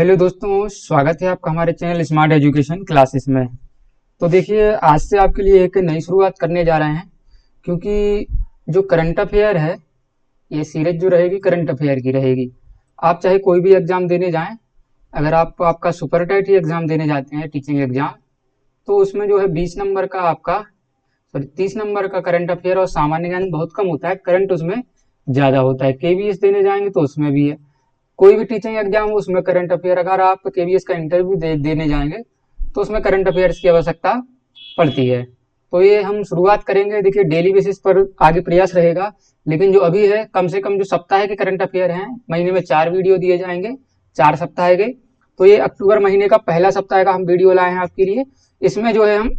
Hello दोस्तों, स्वागत है आपका हमारे चैनल स्मार्ट एजुकेशन क्लासेस में। तो देखिए, आज से आपके लिए एक नई शुरुआत करने जा रहे हैं, क्योंकि जो करंट अफेयर है, ये सीरीज जो रहेगी करंट अफेयर की रहेगी। आप चाहे कोई भी एग्जाम देने जाएं, अगर आप आपका सुपर टाइट ही एग्जाम देने जाते हैं, टीचिंग एग्जाम, तो उसमें जो है 20 नंबर का आपका 30 नंबर का करंट अफेयर और सामान्य ज्ञान बहुत कम होता है, करंट उसमें ज़्यादा होता है। केवीएस देने जाएंगे तो उसमें भी है, कोई भी टीचिंग एग्जाम हो उसमें करंट अफेयर, अगर आप केवीएस का इंटरव्यू देने जाएंगे तो उसमें करंट अफेयर्स की आवश्यकता पड़ती है। तो ये हम शुरुआत करेंगे, देखिए डेली बेसिस पर आगे प्रयास रहेगा, लेकिन जो अभी है कम से कम जो सप्ताह के करंट अफेयर हैं, महीने में 4 वीडियो दिए जाएंगे, 4 सप्ताह के। तो ये अक्टूबर महीने का पहला सप्ताह का हम वीडियो लाए हैं आपके लिए। इसमें जो है हम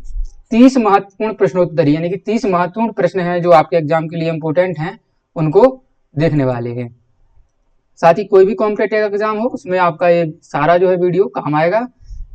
30 महत्वपूर्ण प्रश्नोत्तरी यानी कि 30 महत्वपूर्ण प्रश्न हैं जो आपके एग्जाम के लिए इंपोर्टेंट हैं, उनको देखने वाले हैं। साथ ही कोई भी कॉम्पिटेटिव एग्जाम हो उसमें आपका ये सारा जो है वीडियो काम आएगा।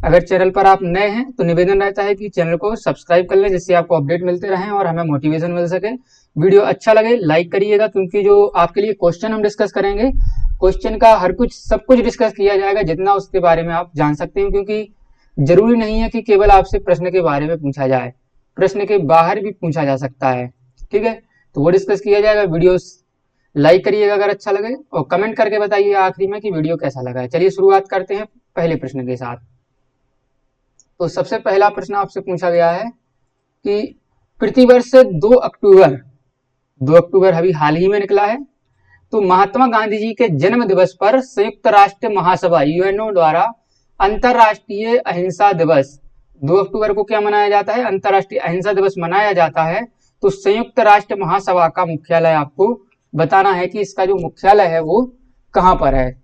अगर चैनल पर आप नए हैं तो निवेदन रहता है कि चैनल को सब्सक्राइब कर लें, जिससे आपको अपडेट मिलते रहें और हमें मोटिवेशन मिल सके। वीडियो अच्छा लगे लाइक करिएगा, क्योंकि जो आपके लिए क्वेश्चन हम डिस्कस करेंगे, क्वेश्चन का हर कुछ सब कुछ डिस्कस किया जाएगा जितना उसके बारे में आप जान सकते हैं, क्योंकि जरूरी नहीं है कि केवल आपसे प्रश्न के बारे में पूछा जाए, प्रश्न के बाहर भी पूछा जा सकता है। ठीक है, तो वो डिस्कस किया जाएगा। वीडियो लाइक करिएगा अगर अच्छा लगे, और कमेंट करके बताइए आखिरी में कि वीडियो कैसा लगा है। चलिए शुरुआत करते हैं पहले प्रश्न के साथ। तो सबसे पहला प्रश्न आपसे पूछा गया है कि प्रतिवर्ष 2 अक्टूबर अभी हाल ही में निकला है, तो महात्मा गांधी जी के जन्म दिवस पर संयुक्त राष्ट्र महासभा यूएनओ द्वारा अंतरराष्ट्रीय अहिंसा दिवस 2 अक्टूबर को क्या मनाया जाता है? अंतरराष्ट्रीय अहिंसा दिवस मनाया जाता है। तो संयुक्त राष्ट्र महासभा का मुख्यालय आपको बताना है कि इसका जो मुख्यालय है वो कहां पर है,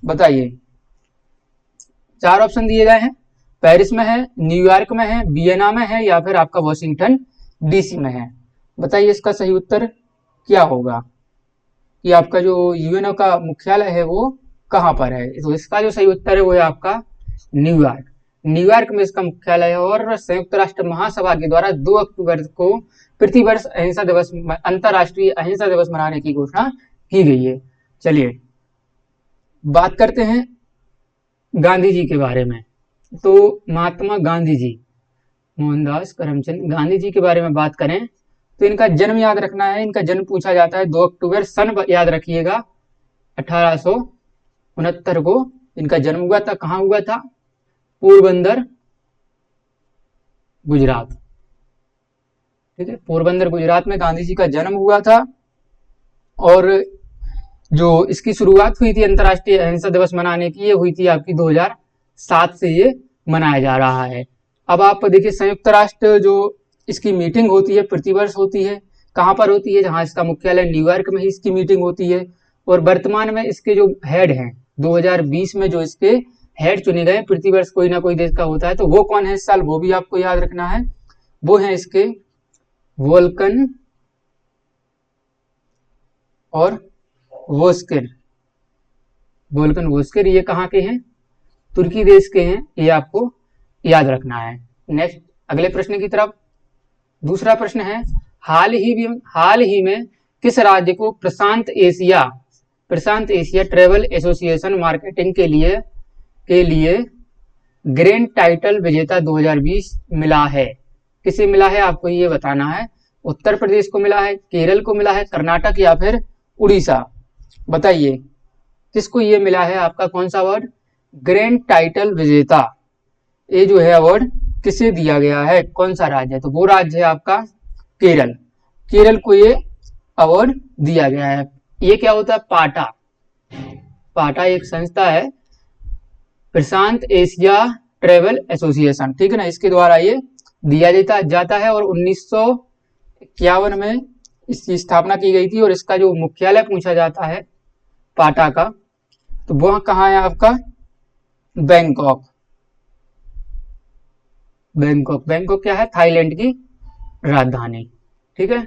बताइए। 4 ऑप्शन दिए गए हैं, पेरिस में है, न्यूयॉर्क में है, वियना में है, या फिर आपका वॉशिंगटन डीसी में है। बताइए इसका सही उत्तर क्या होगा कि आपका जो यूएनओ का मुख्यालय है वो कहां पर है। तो इसका जो सही उत्तर है वो है आपका न्यूयॉर्क। न्यूयॉर्क में इसका मुख्यालय है, और संयुक्त राष्ट्र महासभा के द्वारा 2 अक्टूबर को प्रतिवर्ष अहिंसा दिवस, अंतरराष्ट्रीय अहिंसा दिवस मनाने की घोषणा की गई है। चलिए बात करते हैं गांधी जी के बारे में। तो महात्मा गांधी जी, मोहनदास करमचंद गांधी जी के बारे में बात करें तो इनका जन्म याद रखना है। इनका जन्म पूछा जाता है 2 अक्टूबर, सन याद रखिएगा 1869 को इनका जन्म हुआ था। कहां हुआ था? पोरबंदर, गुजरात। ठीक है, पोरबंदर गुजरात में गांधी जी का जन्म हुआ था, और जो इसकी शुरुआत हुई थी अंतरराष्ट्रीय अहिंसा दिवस मनाने की, ये हुई थी आपकी 2007 से ये मनाया जा रहा है। अब आप देखिए, संयुक्त राष्ट्र जो इसकी मीटिंग होती है प्रतिवर्ष होती है, कहां पर होती है? जहां इसका मुख्यालय न्यूयॉर्क में ही इसकी मीटिंग होती है। और वर्तमान में इसके जो हेड हैं, 2020 में जो इसके हेड चुने गए, प्रतिवर्ष कोई ना कोई देश का होता है, तो वो कौन है इस साल, वो भी आपको याद रखना है। वो है इसके वोल्कन और वोस्किर। वोल्कन वोस्किर ये कहाँ के हैं? तुर्की देश के हैं, ये आपको याद रखना है। नेक्स्ट अगले प्रश्न की तरफ। दूसरा प्रश्न है, हाल ही में किस राज्य को प्रशांत एशिया ट्रेवल एसोसिएशन मार्केटिंग के लिए ग्रैंड टाइटल विजेता 2020 मिला है? किसे मिला है आपको ये बताना है। उत्तर प्रदेश को मिला है, केरल को मिला है, कर्नाटक या फिर उड़ीसा। बताइए किसको ये मिला है आपका, कौन सा अवार्ड? ग्रैंड टाइटल विजेता, ये जो है अवार्ड किसे दिया गया है, कौन सा राज्य है? तो वो राज्य है आपका केरल। केरल को ये अवार्ड दिया गया है। ये क्या होता है? पाटा एक संस्था है, प्रशांत एशिया ट्रेवल एसोसिएशन, ठीक है ना, इसके द्वारा ये दिया जाता है। और 1951 में इसकी स्थापना की गई थी, और इसका जो मुख्यालय पूछा जाता है पाटा का, तो वह कहाँ है आपका? बैंकॉक। बैंकॉक क्या है? थाईलैंड की राजधानी। ठीक है,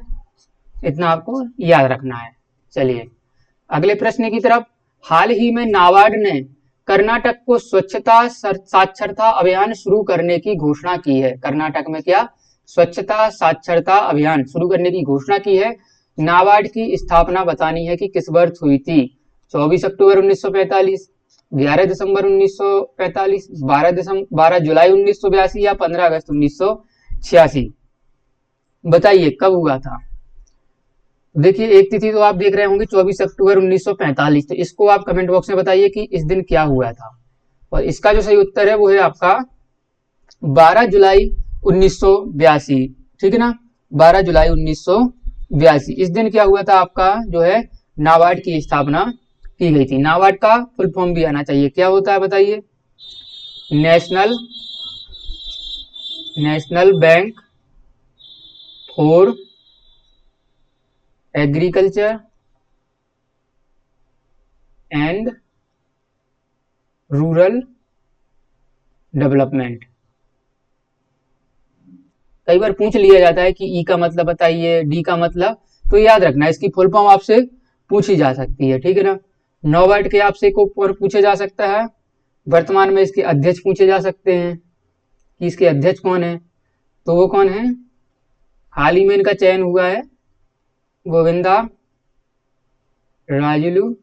इतना आपको याद रखना है। चलिए अगले प्रश्न की तरफ। हाल ही में नाबार्ड ने कर्नाटक को स्वच्छता साक्षरता अभियान शुरू करने की घोषणा की है। कर्नाटक में क्या स्वच्छता साक्षरता अभियान शुरू करने की घोषणा की है। नाबार्ड की स्थापना बतानी है कि किस वर्ष हुई थी? 24 अक्टूबर 1945, 11 दिसंबर 1945, 12 जुलाई 1982 या 15 अगस्त 1986? बताइए कब हुआ था। देखिए एक तिथि तो आप देख रहे होंगे 24 अक्टूबर 1945, तो इसको आप कमेंट बॉक्स में बताइए कि इस दिन क्या हुआ था। और इसका जो सही उत्तर है वो है आपका 12 जुलाई 1982। ठीक है ना, 12 जुलाई 1982। इस दिन क्या हुआ था आपका, जो है नाबार्ड की स्थापना की गई थी। नाबार्ड का फुल फॉर्म भी आना चाहिए, क्या होता है बताइए। National national bank for agriculture and rural development. कई बार पूछ लिया जाता है कि ई का मतलब बताइए, डी का मतलब, तो याद रखना इसकी फुल फॉर्म आपसे पूछी जा सकती है। ठीक है ना, नाबार्ड के आपसे को पूछा जा सकता है। वर्तमान में इसके अध्यक्ष पूछे जा सकते हैं कि इसके अध्यक्ष कौन है, तो वो कौन है, हाल ही में इनका चयन हुआ है, गोविंदा राजुलू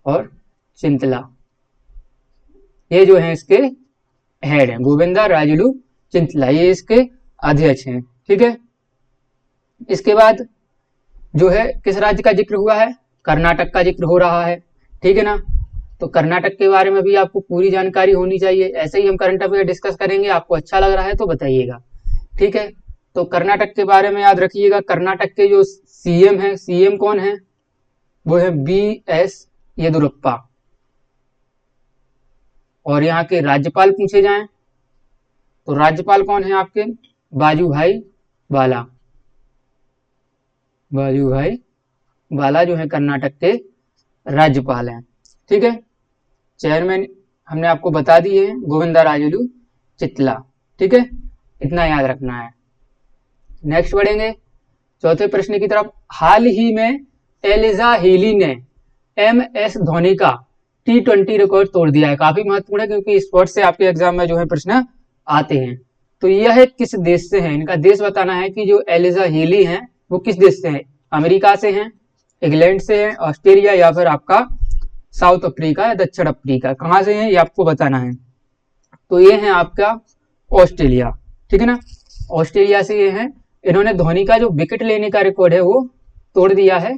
और चिंतला। ये जो है इसके हेड हैं, गोविंदा राजुलू चिंतला, ये इसके अध्यक्ष हैं। ठीक है, इसके बाद जो है किस राज्य का जिक्र हुआ है, कर्नाटक का जिक्र हो रहा है। ठीक है ना, तो कर्नाटक के बारे में भी आपको पूरी जानकारी होनी चाहिए। ऐसे ही हम करंट अफेयर डिस्कस करेंगे, आपको अच्छा लग रहा है तो बताइएगा। ठीक है, तो कर्नाटक के बारे में याद रखिएगा। कर्नाटक के जो सीएम है, सीएम कौन है, वो है BS येदुरप्पा। और यहाँ के राज्यपाल पूछे जाएं तो राज्यपाल कौन है आपके, बाजूभाई वाला। बाजूभाई वाला जो है कर्नाटक के राज्यपाल हैं। ठीक है, चेयरमैन हमने आपको बता दिए हैं, गोविंदा राजुलू चितला। ठीक है, इतना याद रखना है। नेक्स्ट बढ़ेंगे चौथे प्रश्न की तरफ। हाल ही में एलिजा हीली ने MS धोनी का T20 रिकॉर्ड तोड़ दिया है। काफी महत्वपूर्ण है क्योंकि स्पोर्ट्स से आपके एग्जाम में जो है प्रश्न आते हैं। तो यह किस देश से है, इनका देश बताना है कि जो एलिजा हीली हैं वो किस देश से हैं। अमेरिका से हैं, इंग्लैंड से हैं, ऑस्ट्रेलिया या फिर आपका साउथ अफ्रीका या दक्षिण अफ्रीका, कहाँ से हैं ये आपको बताना है। तो ये है आपका ऑस्ट्रेलिया। ठीक है ना, ऑस्ट्रेलिया से ये हैं। इन्होंने धोनी का जो विकेट लेने का रिकॉर्ड है वो तोड़ दिया है।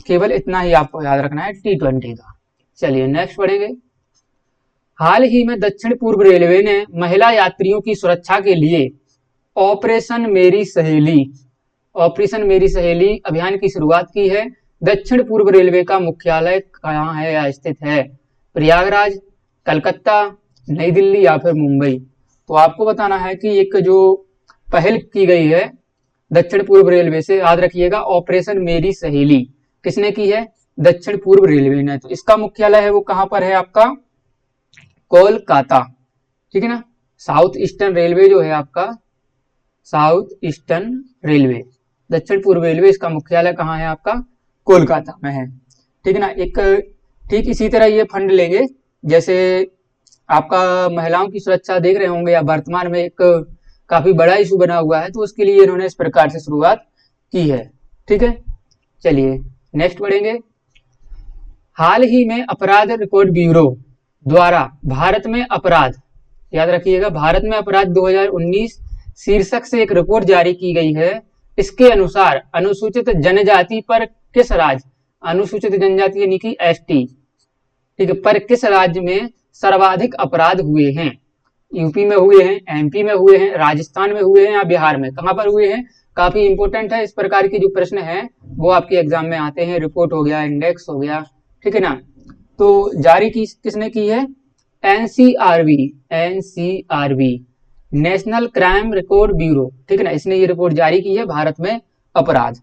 केवल इतना ही आपको याद रखना है T20 का। चलिए नेक्स्ट पढ़ेंगे। हाल ही में दक्षिण पूर्व रेलवे ने महिला यात्रियों की सुरक्षा के लिए ऑपरेशन मेरी सहेली अभियान की शुरुआत की है। दक्षिण पूर्व रेलवे का मुख्यालय कहाँ है या स्थित है, प्रयागराज, कलकत्ता, नई दिल्ली या फिर मुंबई। तो आपको बताना है कि एक जो पहल की गई है दक्षिण पूर्व रेलवे से, याद रखिएगा, ऑपरेशन मेरी सहेली किसने की है, दक्षिण पूर्व रेलवे ने। तो इसका मुख्यालय है वो कहां पर है आपका, कोलकाता। ठीक है ना, साउथ ईस्टर्न रेलवे जो है आपका, साउथ ईस्टर्न रेलवे, दक्षिण पूर्व रेलवे, इसका मुख्यालय कहाँ है आपका, कोलकाता में है। ठीक है ना, एक ठीक इसी तरह ये फंड लेंगे, जैसे आपका महिलाओं की सुरक्षा देख रहे होंगे या वर्तमान में एक काफी बड़ा इशू बना हुआ है, तो उसके लिए इन्होंने इस प्रकार से शुरुआत की है। ठीक है, चलिए नेक्स्ट बढ़ेंगे। हाल ही में अपराध रिकॉर्ड ब्यूरो द्वारा भारत में अपराध, याद रखिएगा, भारत में अपराध 2019 शीर्षक से एक रिपोर्ट जारी की गई है। इसके अनुसार अनुसूचित जनजाति पर किस राज्य, अनुसूचित जनजाति यानी कि ST, ठीक है, पर किस राज्य में सर्वाधिक अपराध हुए हैं। यूपी में हुए हैं, MP में हुए हैं, राजस्थान में हुए हैं या बिहार में, कहां पर हुए हैं। काफी इंपोर्टेंट है, इस प्रकार के जो प्रश्न है वो आपके एग्जाम में आते हैं। रिपोर्ट हो गया, इंडेक्स हो गया, ठीक है ना। तो जारी किसने की है, NCRB, national crime record bureau. ठीक है ना, इसने ये रिपोर्ट जारी की है भारत में अपराध।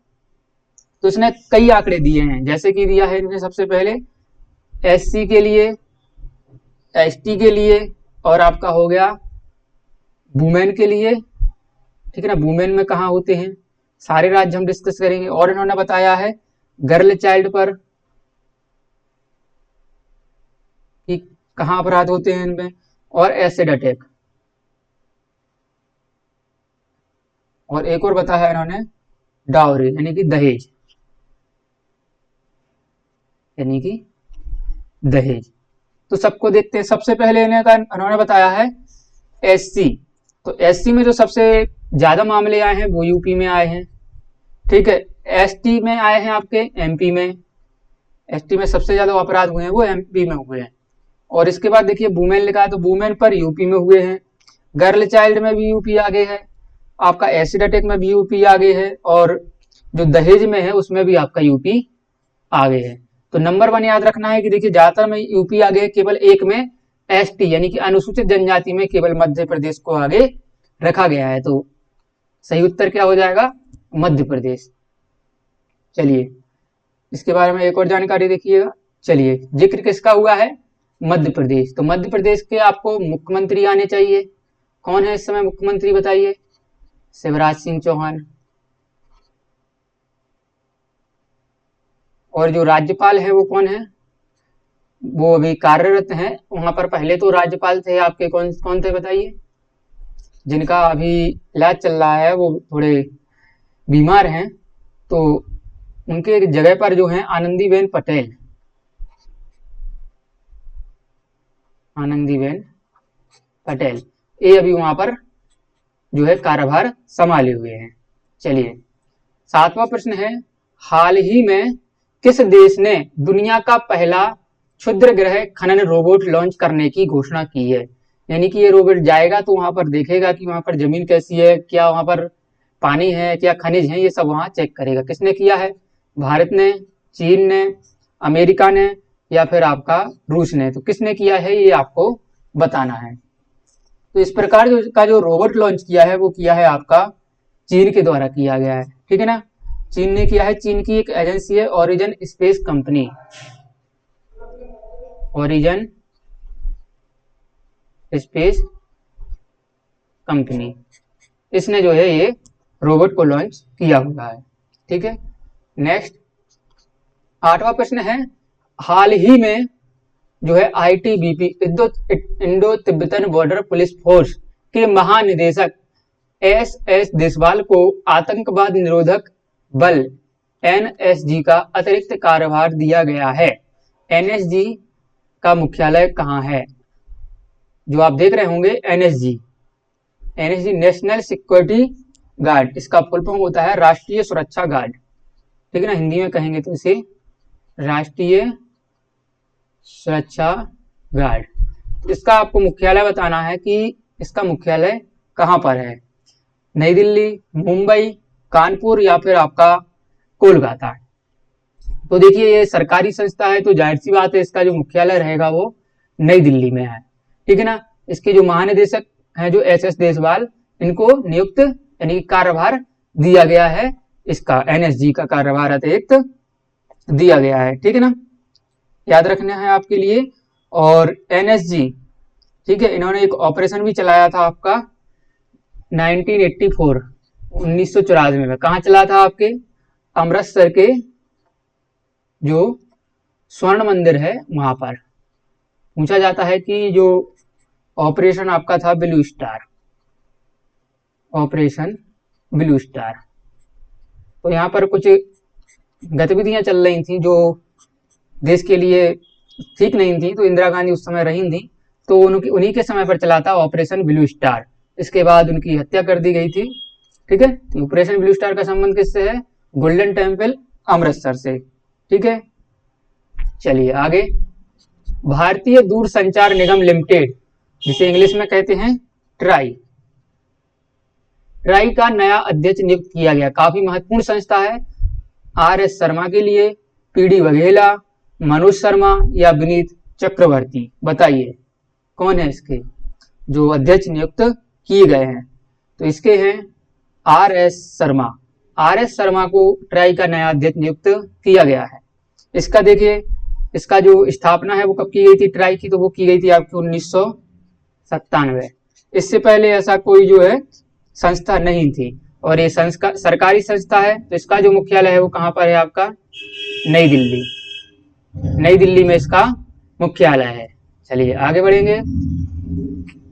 तो इसने कई आंकड़े दिए हैं, जैसे कि दिया है इन्होंने सबसे पहले SC के लिए, ST के लिए, और आपका हो गया वुमेन के लिए। ठीक है ना, वुमेन में कहाँ होते हैं, सारे राज्य हम डिस्कस करेंगे। और इन्होंने बताया है गर्ल चाइल्ड पर कि कहाँ अपराध होते हैं इनमें, और एसिड अटैक। और एक और बताया इन्होंने डाउरी यानी कि दहेज, यानी कि दहेज। तो सबको देखते हैं। सबसे पहले उन्होंने बताया है एससी। तो एससी में जो सबसे ज्यादा मामले आए हैं वो यूपी में आए हैं, ठीक है। एसटी में आए हैं आपके एमपी में, एसटी में सबसे ज्यादा अपराध हुए हैं वो एमपी में हुए हैं। और इसके बाद देखिए वुमेन लिखा है, तो वुमेन पर यूपी में हुए हैं। गर्ल चाइल्ड में भी यूपी आगे है, आपका एसिड अटैक में भी यूपी आगे है, और जो दहेज में है उसमें भी आपका यूपी आगे है। तो नंबर 1 याद रखना है कि देखिए ज्यादातर में यूपी आगे है, केवल एक में एसटी यानी कि अनुसूचित जनजाति में केवल मध्य प्रदेश को आगे रखा गया है। तो सही उत्तर क्या हो जाएगा? मध्य प्रदेश। चलिए इसके बारे में एक और जानकारी देखिएगा। चलिए जिक्र किसका हुआ है? मध्य प्रदेश। तो मध्य प्रदेश के आपको मुख्यमंत्री आने चाहिए। कौन है इस समय मुख्यमंत्री बताइए? शिवराज सिंह चौहान। और जो राज्यपाल है वो कौन है? वो अभी कार्यरत हैं वहां पर। पहले तो राज्यपाल थे आपके, कौन कौन थे बताइए? जिनका अभी इलाज चल रहा है वो थोड़े बीमार हैं, तो उनके जगह पर जो है आनंदीबेन पटेल, आनंदीबेन पटेल, ये अभी वहां पर जो है कार्यभार संभाले हुए हैं। चलिए 7वां प्रश्न है, हाल ही में किस देश ने दुनिया का पहला क्षुद्र ग्रह खनन रोबोट लॉन्च करने की घोषणा की है? यानी कि ये रोबोट जाएगा तो वहां पर देखेगा कि वहां पर जमीन कैसी है, क्या वहां पर पानी है, क्या खनिज है, ये सब वहां चेक करेगा। किसने किया है? भारत ने, चीन ने, अमेरिका ने, या फिर आपका रूस ने? तो किसने किया है ये आपको बताना है। तो इस प्रकार का जो रोबोट लॉन्च किया है वो किया है आपका चीन के द्वारा किया गया है, ठीक है ना। चीन ने किया है, चीन की एक एजेंसी है origin space company, origin space company, इसने जो है ये रोबोट को लॉन्च किया हुआ है, ठीक है। नेक्स्ट 8वां प्रश्न है, हाल ही में जो है ITBP Indo Tibetan border police force के महानिदेशक एस देशवाल को आतंकवाद निरोधक बल एनएसजी का अतिरिक्त कार्यभार दिया गया है। एनएसजी का मुख्यालय कहाँ है? जो आप देख रहे होंगे NSG, NSG national security guard, इसका फुल फॉर्म होता है राष्ट्रीय सुरक्षा गार्ड, ठीक है ना। हिंदी में कहेंगे तो इसे राष्ट्रीय सुरक्षा गार्ड। इसका आपको मुख्यालय बताना है कि इसका मुख्यालय कहां पर है? नई दिल्ली, मुंबई, कानपुर या फिर आपका कोलकाता? तो देखिए ये सरकारी संस्था है तो जाहिर सी बात है इसका जो मुख्यालय रहेगा वो नई दिल्ली में है, ठीक है ना। इसके जो महानिदेशक हैं जो एस देशवाल, इनको नियुक्त यानी कार्यभार दिया गया है, इसका एनएसजी का कार्यभार अतिरिक्त दिया गया है, ठीक है ना। याद रखना है आपके लिए। और एनएसजी, ठीक है, इन्होंने एक ऑपरेशन भी चलाया था आपका 1984 में। कहाँ चला था? आपके अमृतसर के जो स्वर्ण मंदिर है वहां पर। पूछा जाता है कि जो ऑपरेशन आपका था blue star, operation blue star, तो यहाँ पर कुछ गतिविधियां चल रही थी जो देश के लिए ठीक नहीं थी, तो इंदिरा गांधी उस समय रही थी, तो उन्हीं के समय पर चला था ऑपरेशन ब्लू स्टार। इसके बाद उनकी हत्या कर दी गई थी, ठीक है। तो ऑपरेशन ब्लू स्टार का संबंध किससे है? गोल्डन टेम्पल अमृतसर से, ठीक है। चलिए आगे, भारतीय दूरसंचार निगम लिमिटेड, जिसे इंग्लिश में कहते हैं ट्राई, ट्राई का नया अध्यक्ष नियुक्त किया गया। काफी महत्वपूर्ण संस्था है। आर.एस. शर्मा के लिए, पी.डी. वघेला, मनोज शर्मा या विनीत चक्रवर्ती? बताइए कौन है इसके जो अध्यक्ष नियुक्त किए गए हैं? तो इसके हैं आर.एस. शर्मा। आर.एस. शर्मा को ट्राई का नया अध्यक्ष नियुक्त किया गया है। इसका देखिए, इसका जो स्थापना है वो कब की गई थी ट्राई की? तो वो की गई थी आपकी 1997। इससे पहले ऐसा कोई जो है संस्था नहीं थी, और ये सरकारी संस्था है। तो इसका जो मुख्यालय है वो कहाँ पर है? आपका नई दिल्ली, नई दिल्ली में इसका मुख्यालय है। चलिए आगे बढ़ेंगे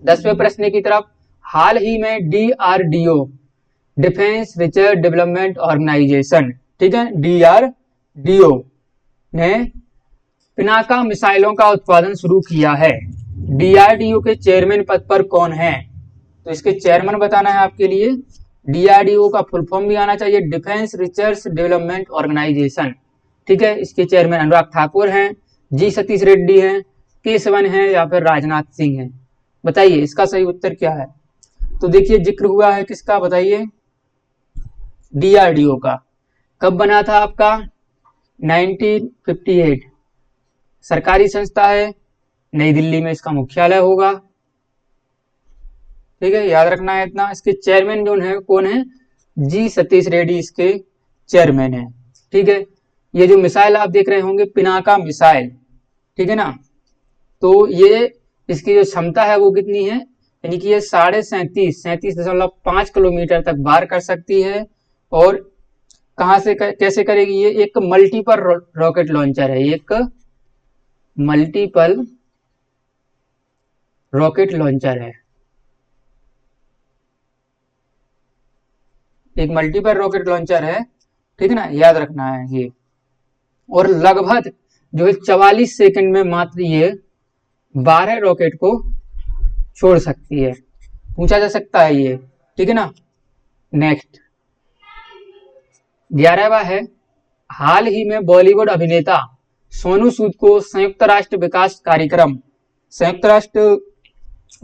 10वें प्रश्न की तरफ। हाल ही में DRDO, defence research development organisation, ठीक है, डीआरडीओ ने पिनाका मिसाइलों का उत्पादन शुरू किया है? डीआरडीओ के चेयरमैन पद पर कौन है? तो इसके चेयरमैन बताना है आपके लिए। डीआरडीओ का फुल फॉर्म भी आना चाहिए, डिफेंस रिसर्च डेवलपमेंट ऑर्गेनाइजेशन। ठीक है, इसके चेयरमैन अनुराग ठाकुर हैं, जी सतीश रेड्डी हैं, के सिवन हैं या फिर राजनाथ सिंह हैं। बताइए इसका सही उत्तर क्या है? तो देखिए जिक्र हुआ है किसका, बताइए, डीआरडीओ का। कब बना था आपका? 1958। सरकारी संस्था है, नई दिल्ली में इसका मुख्यालय होगा। ठीक है, याद रखना है इतना। इसके चेयरमैन जो है कौन है? जी सतीश रेड्डी इसके चेयरमैन है। ठीक है, ये जो मिसाइल आप देख रहे होंगे पिनाका मिसाइल, ठीक है ना, तो ये इसकी जो क्षमता है वो कितनी है, यानी कि ये 37.5 किलोमीटर तक वार कर सकती है। और कहां से कैसे करेगी? ये एक मल्टीपल रॉकेट लॉन्चर है, एक मल्टीपल रॉकेट लॉन्चर है, एक मल्टीपल रॉकेट लॉन्चर है। ठीक है ना, याद रखना है ये। और लगभग जो है 44 सेकंड में मात्र ये 12 रॉकेट को छोड़ सकती है, पूछा जा सकता है ये। ठीक है ना। नेक्स्ट 11वां है, हाल ही में बॉलीवुड अभिनेता सोनू सूद को संयुक्त राष्ट्र विकास कार्यक्रम, संयुक्त राष्ट्र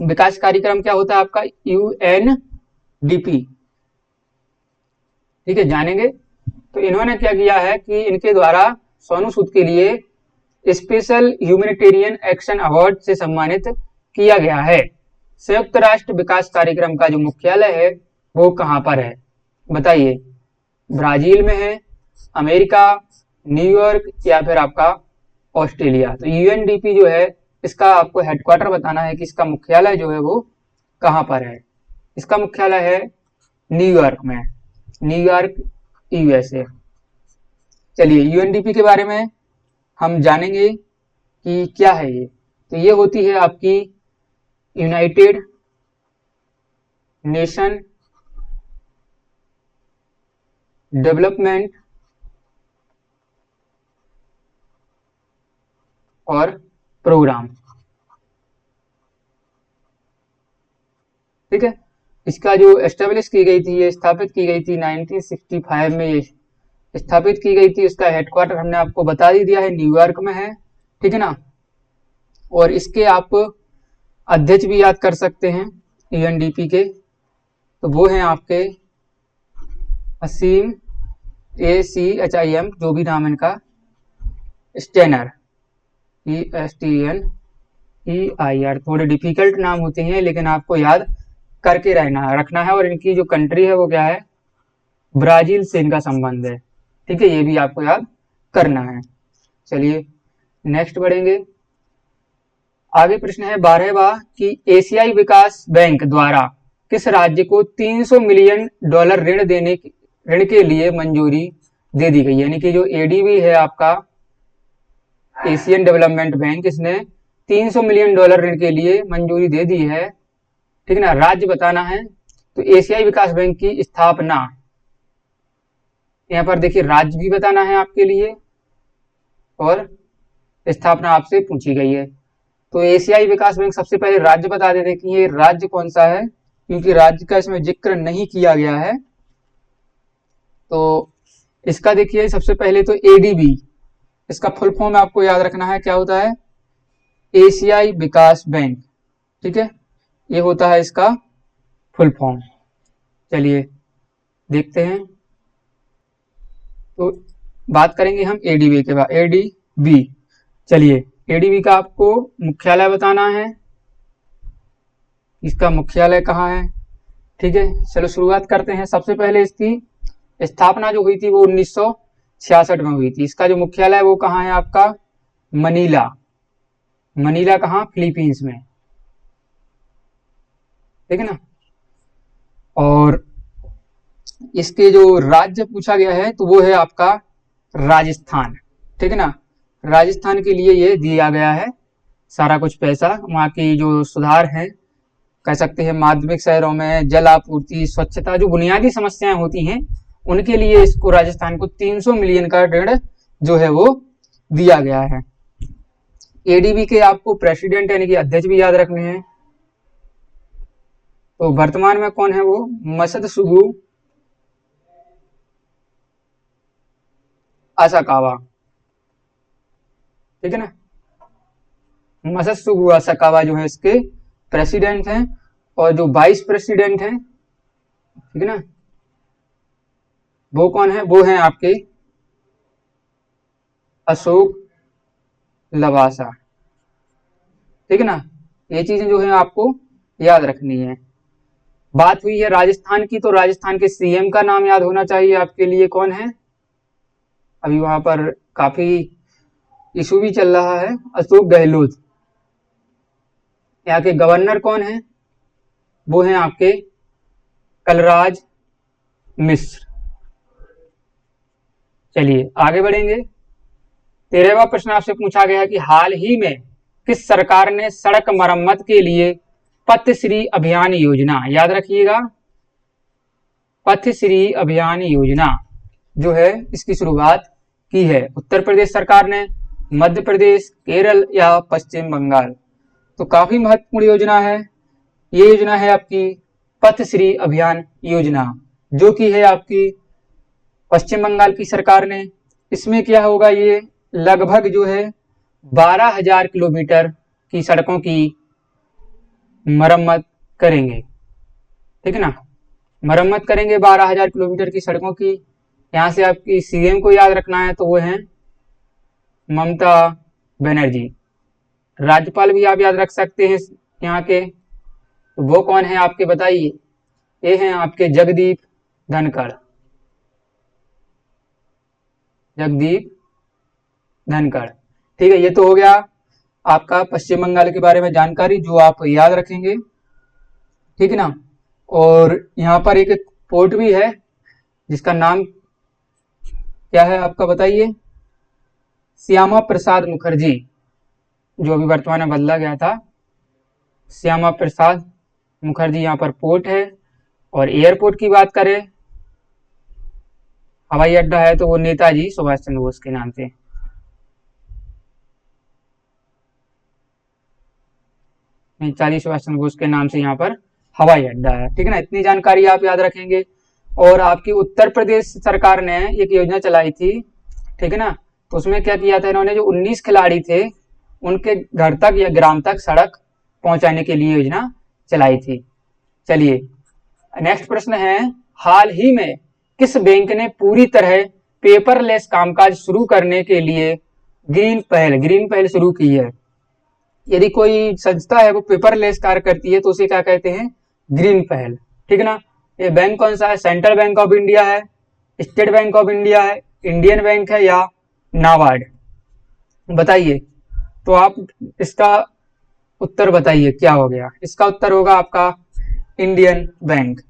विकास कार्यक्रम क्या होता है आपका? यूएनडीपी। ठीक है, जानेंगे। तो इन्होंने क्या किया है कि इनके द्वारा सोनू सूद के लिए स्पेशल ह्यूमैनिटेरियन एक्शन अवार्ड से सम्मानित किया गया है। संयुक्त राष्ट्र विकास कार्यक्रम का जो मुख्यालय है वो कहां पर है? बताइए, ब्राजील में है, अमेरिका, न्यूयॉर्क या फिर आपका ऑस्ट्रेलिया? तो यूएनडीपी जो है इसका आपको हेडक्वार्टर बताना है कि इसका मुख्यालय जो है वो कहां पर है। इसका मुख्यालय है न्यूयॉर्क में, न्यूयॉर्क यूएसए। चलिए यूएनडीपी के बारे में हम जानेंगे कि क्या है ये। तो ये होती है आपकी यूनाइटेड नेशन डेवलपमेंट और प्रोग्राम। ठीक है, इसका जो एस्टेब्लिश की गई थी, ये स्थापित की गई थी 1965 में, ये स्थापित की गई थी। इसका हेडक्वार्टर हमने आपको बता ही दिया है, न्यूयॉर्क में है। ठीक है ना। और इसके आप अध्यक्ष भी याद कर सकते हैं यूएनडीपी के, तो वो हैं आपके असीम ACHIM, जो भी नाम इनका, स्टेनर ESTNEIR। थोड़े डिफिकल्ट नाम होते हैं लेकिन आपको याद करके रखना है। और इनकी जो कंट्री है वो क्या है? ब्राजील से इनका संबंध है। ठीक है, ये भी आपको याद करना है। चलिए नेक्स्ट बढ़ेंगे। आगे प्रश्न है 12वां कि एशियाई विकास बैंक द्वारा किस राज्य को $300 मिलियन ऋण के लिए मंजूरी दे दी गई? यानी कि जो एडीबी है आपका, एशियन डेवलपमेंट बैंक, इसने $300 मिलियन ऋण के लिए मंजूरी दे दी है। ठीक है ना, राज्य बताना है। तो एशियाई विकास बैंक की स्थापना, यहाँ पर देखिए राज्य भी बताना है आपके लिए और स्थापना आपसे पूछी गई है। तो एशियाई विकास बैंक सबसे पहले राज्य बता देते कि ये राज्य कौन सा है, क्योंकि राज्य का इसमें जिक्र नहीं किया गया है। तो इसका देखिए सबसे पहले तो एडीबी, इसका फुल फॉर्म आपको याद रखना है, क्या होता है? एशियाई विकास बैंक। ठीक है, ये होता है इसका फुल फॉर्म। चलिए देखते हैं। तो बात करेंगे हम एडीबी के बाद, एडीबी। चलिए एडीबी का आपको मुख्यालय बताना है, इसका मुख्यालय कहाँ है। ठीक है, चलो शुरुआत करते हैं। सबसे पहले इसकी स्थापना जो हुई थी वो 1966 में हुई थी। इसका जो मुख्यालय है वो कहाँ है आपका? मनीला। मनीला कहाँ? फिलीपींस में। ठीक है ना। और इसके जो राज्य पूछा गया है तो वो है आपका राजस्थान। ठीक है ना, राजस्थान के लिए ये दिया गया है सारा कुछ पैसा। वहाँ की जो सुधार है, कह सकते हैं माध्यमिक शहरों में जल आपूर्ति, स्वच्छता, जो बुनियादी समस्याएं होती हैं उनके लिए इसको, राजस्थान को 300 मिलियन का ऋण जो है वो दिया गया है। एडीबी के आपको प्रेसिडेंट यानी कि अध्यक्ष भी याद रखने हैं। तो वर्तमान में कौन है वो? मसत्सुगु असाकावा, ठीक है ना। मसत्सुगु असाकावा जो है इसके प्रेसिडेंट हैं, और जो वाइस प्रेसिडेंट हैं, ठीक है ना, वो कौन है? वो हैं आपके अशोक लवासा, ठीक है ना। ये चीजें जो है आपको याद रखनी है। बात हुई है राजस्थान की, तो राजस्थान के सीएम का नाम याद होना चाहिए आपके लिए, कौन है? अभी वहां पर काफी इशू भी चल रहा है, अशोक गहलोत। यहाँ के गवर्नर कौन है? वो हैं आपके कलराज मिश्र। चलिए आगे बढ़ेंगे। 13वां प्रश्न आपसे पूछा गया कि हाल ही में किस सरकार ने सड़क मरम्मत के लिए पथश्री अभियान योजना, याद रखिएगा, पथश्री अभियान योजना जो है इसकी शुरुआत की है? उत्तर प्रदेश सरकार ने, मध्य प्रदेश, केरल या पश्चिम बंगाल? तो काफी महत्वपूर्ण योजना है ये। योजना है आपकी पथश्री अभियान योजना, जो की है आपकी पश्चिम बंगाल की सरकार ने। इसमें क्या होगा? ये लगभग जो है 12,000 किलोमीटर की सड़कों की मरम्मत करेंगे, ठीक है ना। मरम्मत करेंगे 12,000 किलोमीटर की सड़कों की। यहाँ से आपकी सीएम को याद रखना है, तो वो हैं ममता बनर्जी। राज्यपाल भी आप याद रख सकते हैं यहाँ के, तो वो कौन है आपके बताइए? ये हैं आपके जगदीप धनखड़, जगदीप धनखड़, ठीक है। ये तो हो गया आपका पश्चिम बंगाल के बारे में जानकारी, जो आप याद रखेंगे, ठीक है ना। और यहाँ पर एक पोर्ट भी है जिसका नाम क्या है आपका बताइए? श्यामा प्रसाद मुखर्जी, जो अभी वर्तमान में बदला गया था। श्यामा प्रसाद मुखर्जी यहाँ पर पोर्ट है। और एयरपोर्ट की बात करें, हवाई अड्डा है, तो वो नेताजी सुभाष चंद्र बोस के नाम से। नेताजी सुभाष चंद्र बोस के नाम से यहाँ पर हवाई अड्डा है, ठीक है ना। इतनी जानकारी आप याद रखेंगे। और आपकी उत्तर प्रदेश सरकार ने एक योजना चलाई थी, ठीक है ना। तो उसमें क्या किया था इन्होंने? जो 19 खिलाड़ी थे उनके घर तक या ग्राम तक सड़क पहुंचाने के लिए योजना चलाई थी। चलिए नेक्स्ट प्रश्न है, हाल ही में किस बैंक ने पूरी तरह पेपरलेस कामकाज शुरू करने के लिए ग्रीन पहल शुरू की है? यदि कोई संस्था है वो पेपरलेस कार्य करती है तो उसे क्या कहते हैं? ग्रीन पहल, ठीक है ना। ये बैंक कौन सा है? सेंट्रल बैंक ऑफ इंडिया है, स्टेट बैंक ऑफ इंडिया है, इंडियन बैंक है या नाबार्ड? बताइए। तो आप इसका उत्तर बताइए क्या हो गया? इसका उत्तर होगा आपका इंडियन बैंक।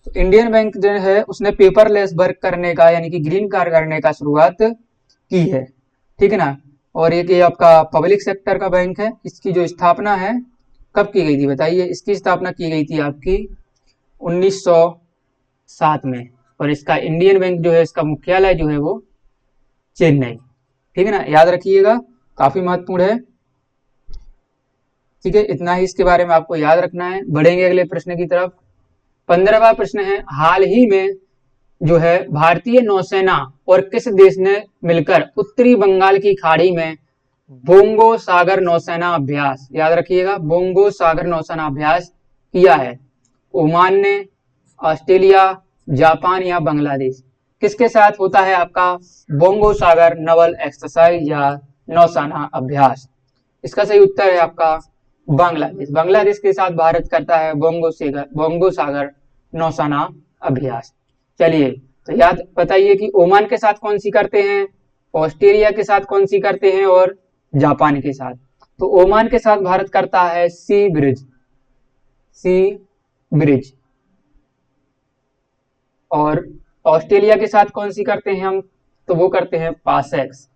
तो इंडियन बैंक जो है उसने पेपरलेस वर्क करने का यानी कि ग्रीन कार्य करने का शुरुआत की है, ठीक है ना। और ये आपका पब्लिक सेक्टर का बैंक है। इसकी जो स्थापना है कब की गई थी बताइए? इसकी स्थापना की गई थी आपकी 1907 में। और इसका इंडियन बैंक जो है इसका मुख्यालय जो है वो चेन्नई, ठीक है ना। याद रखिएगा, काफी महत्वपूर्ण है, ठीक है। इतना ही इसके बारे में आपको याद रखना है। बढ़ेंगे अगले प्रश्न की तरफ। 15वां प्रश्न है, हाल ही में जो है भारतीय नौसेना और किस देश ने मिलकर उत्तरी बंगाल की खाड़ी में बोंगो सागर नौसेना अभ्यास, याद रखिएगा, बोंगो सागर नौसेना अभ्यास किया है? ओमान ने, ऑस्ट्रेलिया, जापान या बांग्लादेश? किसके साथ होता है आपका बोंगो सागर नवल एक्सरसाइज या नौसेना अभ्यास? इसका सही उत्तर है आपका बांग्लादेश। बांग्लादेश के साथ भारत करता है बोंगो सागर नौसेना अभ्यास। चलिए तो याद बताइए कि ओमान के साथ कौन सी करते हैं, ऑस्ट्रेलिया के साथ कौन सी करते हैं और जापान के साथ? तो ओमान के साथ भारत करता है सी ब्रिज। और ऑस्ट्रेलिया के साथ कौन सी करते हैं हम? तो वो करते हैं पासेक्स।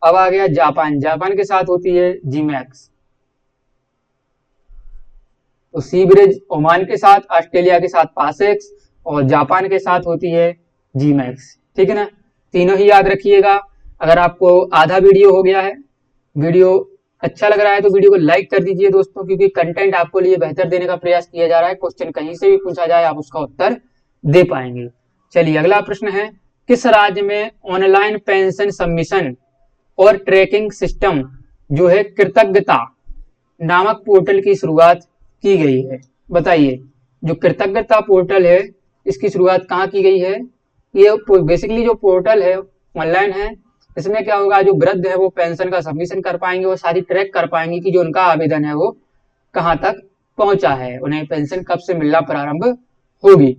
अब आ गया जापान के साथ होती है जीमैक्स। तो सी ब्रिज ओमान के साथ, ऑस्ट्रेलिया के साथ पासेक्स और जापान के साथ होती है जीमैक्स, ठीक है ना। तीनों ही याद रखिएगा। अगर आपको आधा वीडियो हो गया है, वीडियो अच्छा लग रहा है तो वीडियो को लाइक कर दीजिए दोस्तों, क्योंकि कंटेंट आपको लिए बेहतर देने का प्रयास किया जा रहा है। क्वेश्चन कहीं से भी पूछा जाए आप उसका उत्तर दे पाएंगे। चलिए अगला प्रश्न है, किस राज्य में ऑनलाइन पेंशन सबमिशन और ट्रैकिंग सिस्टम जो है कृतज्ञता नामक पोर्टल की शुरुआत की गई है? बताइए। जो कृतज्ञता पोर्टल है इसकी शुरुआत कहाँ की गई है? ये बेसिकली जो पोर्टल है ऑनलाइन है, इसमें क्या होगा, जो वृद्ध है वो पेंशन का सबमिशन कर पाएंगे और सारी ट्रैक कर पाएंगे कि जो उनका आवेदन है वो कहाँ तक पहुंचा है, उन्हें पेंशन कब से मिलना प्रारंभ होगी।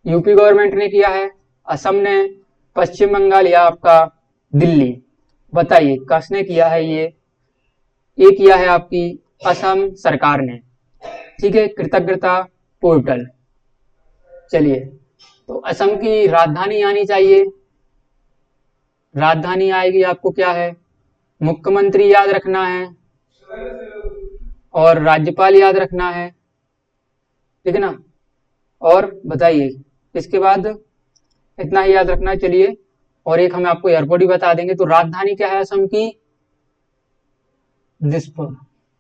यूपी गवर्नमेंट ने किया है, असम ने, पश्चिम बंगाल या आपका दिल्ली? बताइए किसने किया है ये किया है आपकी असम सरकार ने। ठीक है, कृतज्ञता पोर्टल। चलिए, तो असम की राजधानी आनी चाहिए। राजधानी आएगी आपको क्या है, मुख्यमंत्री याद रखना है और राज्यपाल याद रखना है, ठीक है ना। और बताइए, इसके बाद इतना ही याद रखना है। चलिए, और एक हम आपको एयरपोर्ट भी बता देंगे। तो राजधानी क्या है असम की? दिसपुर।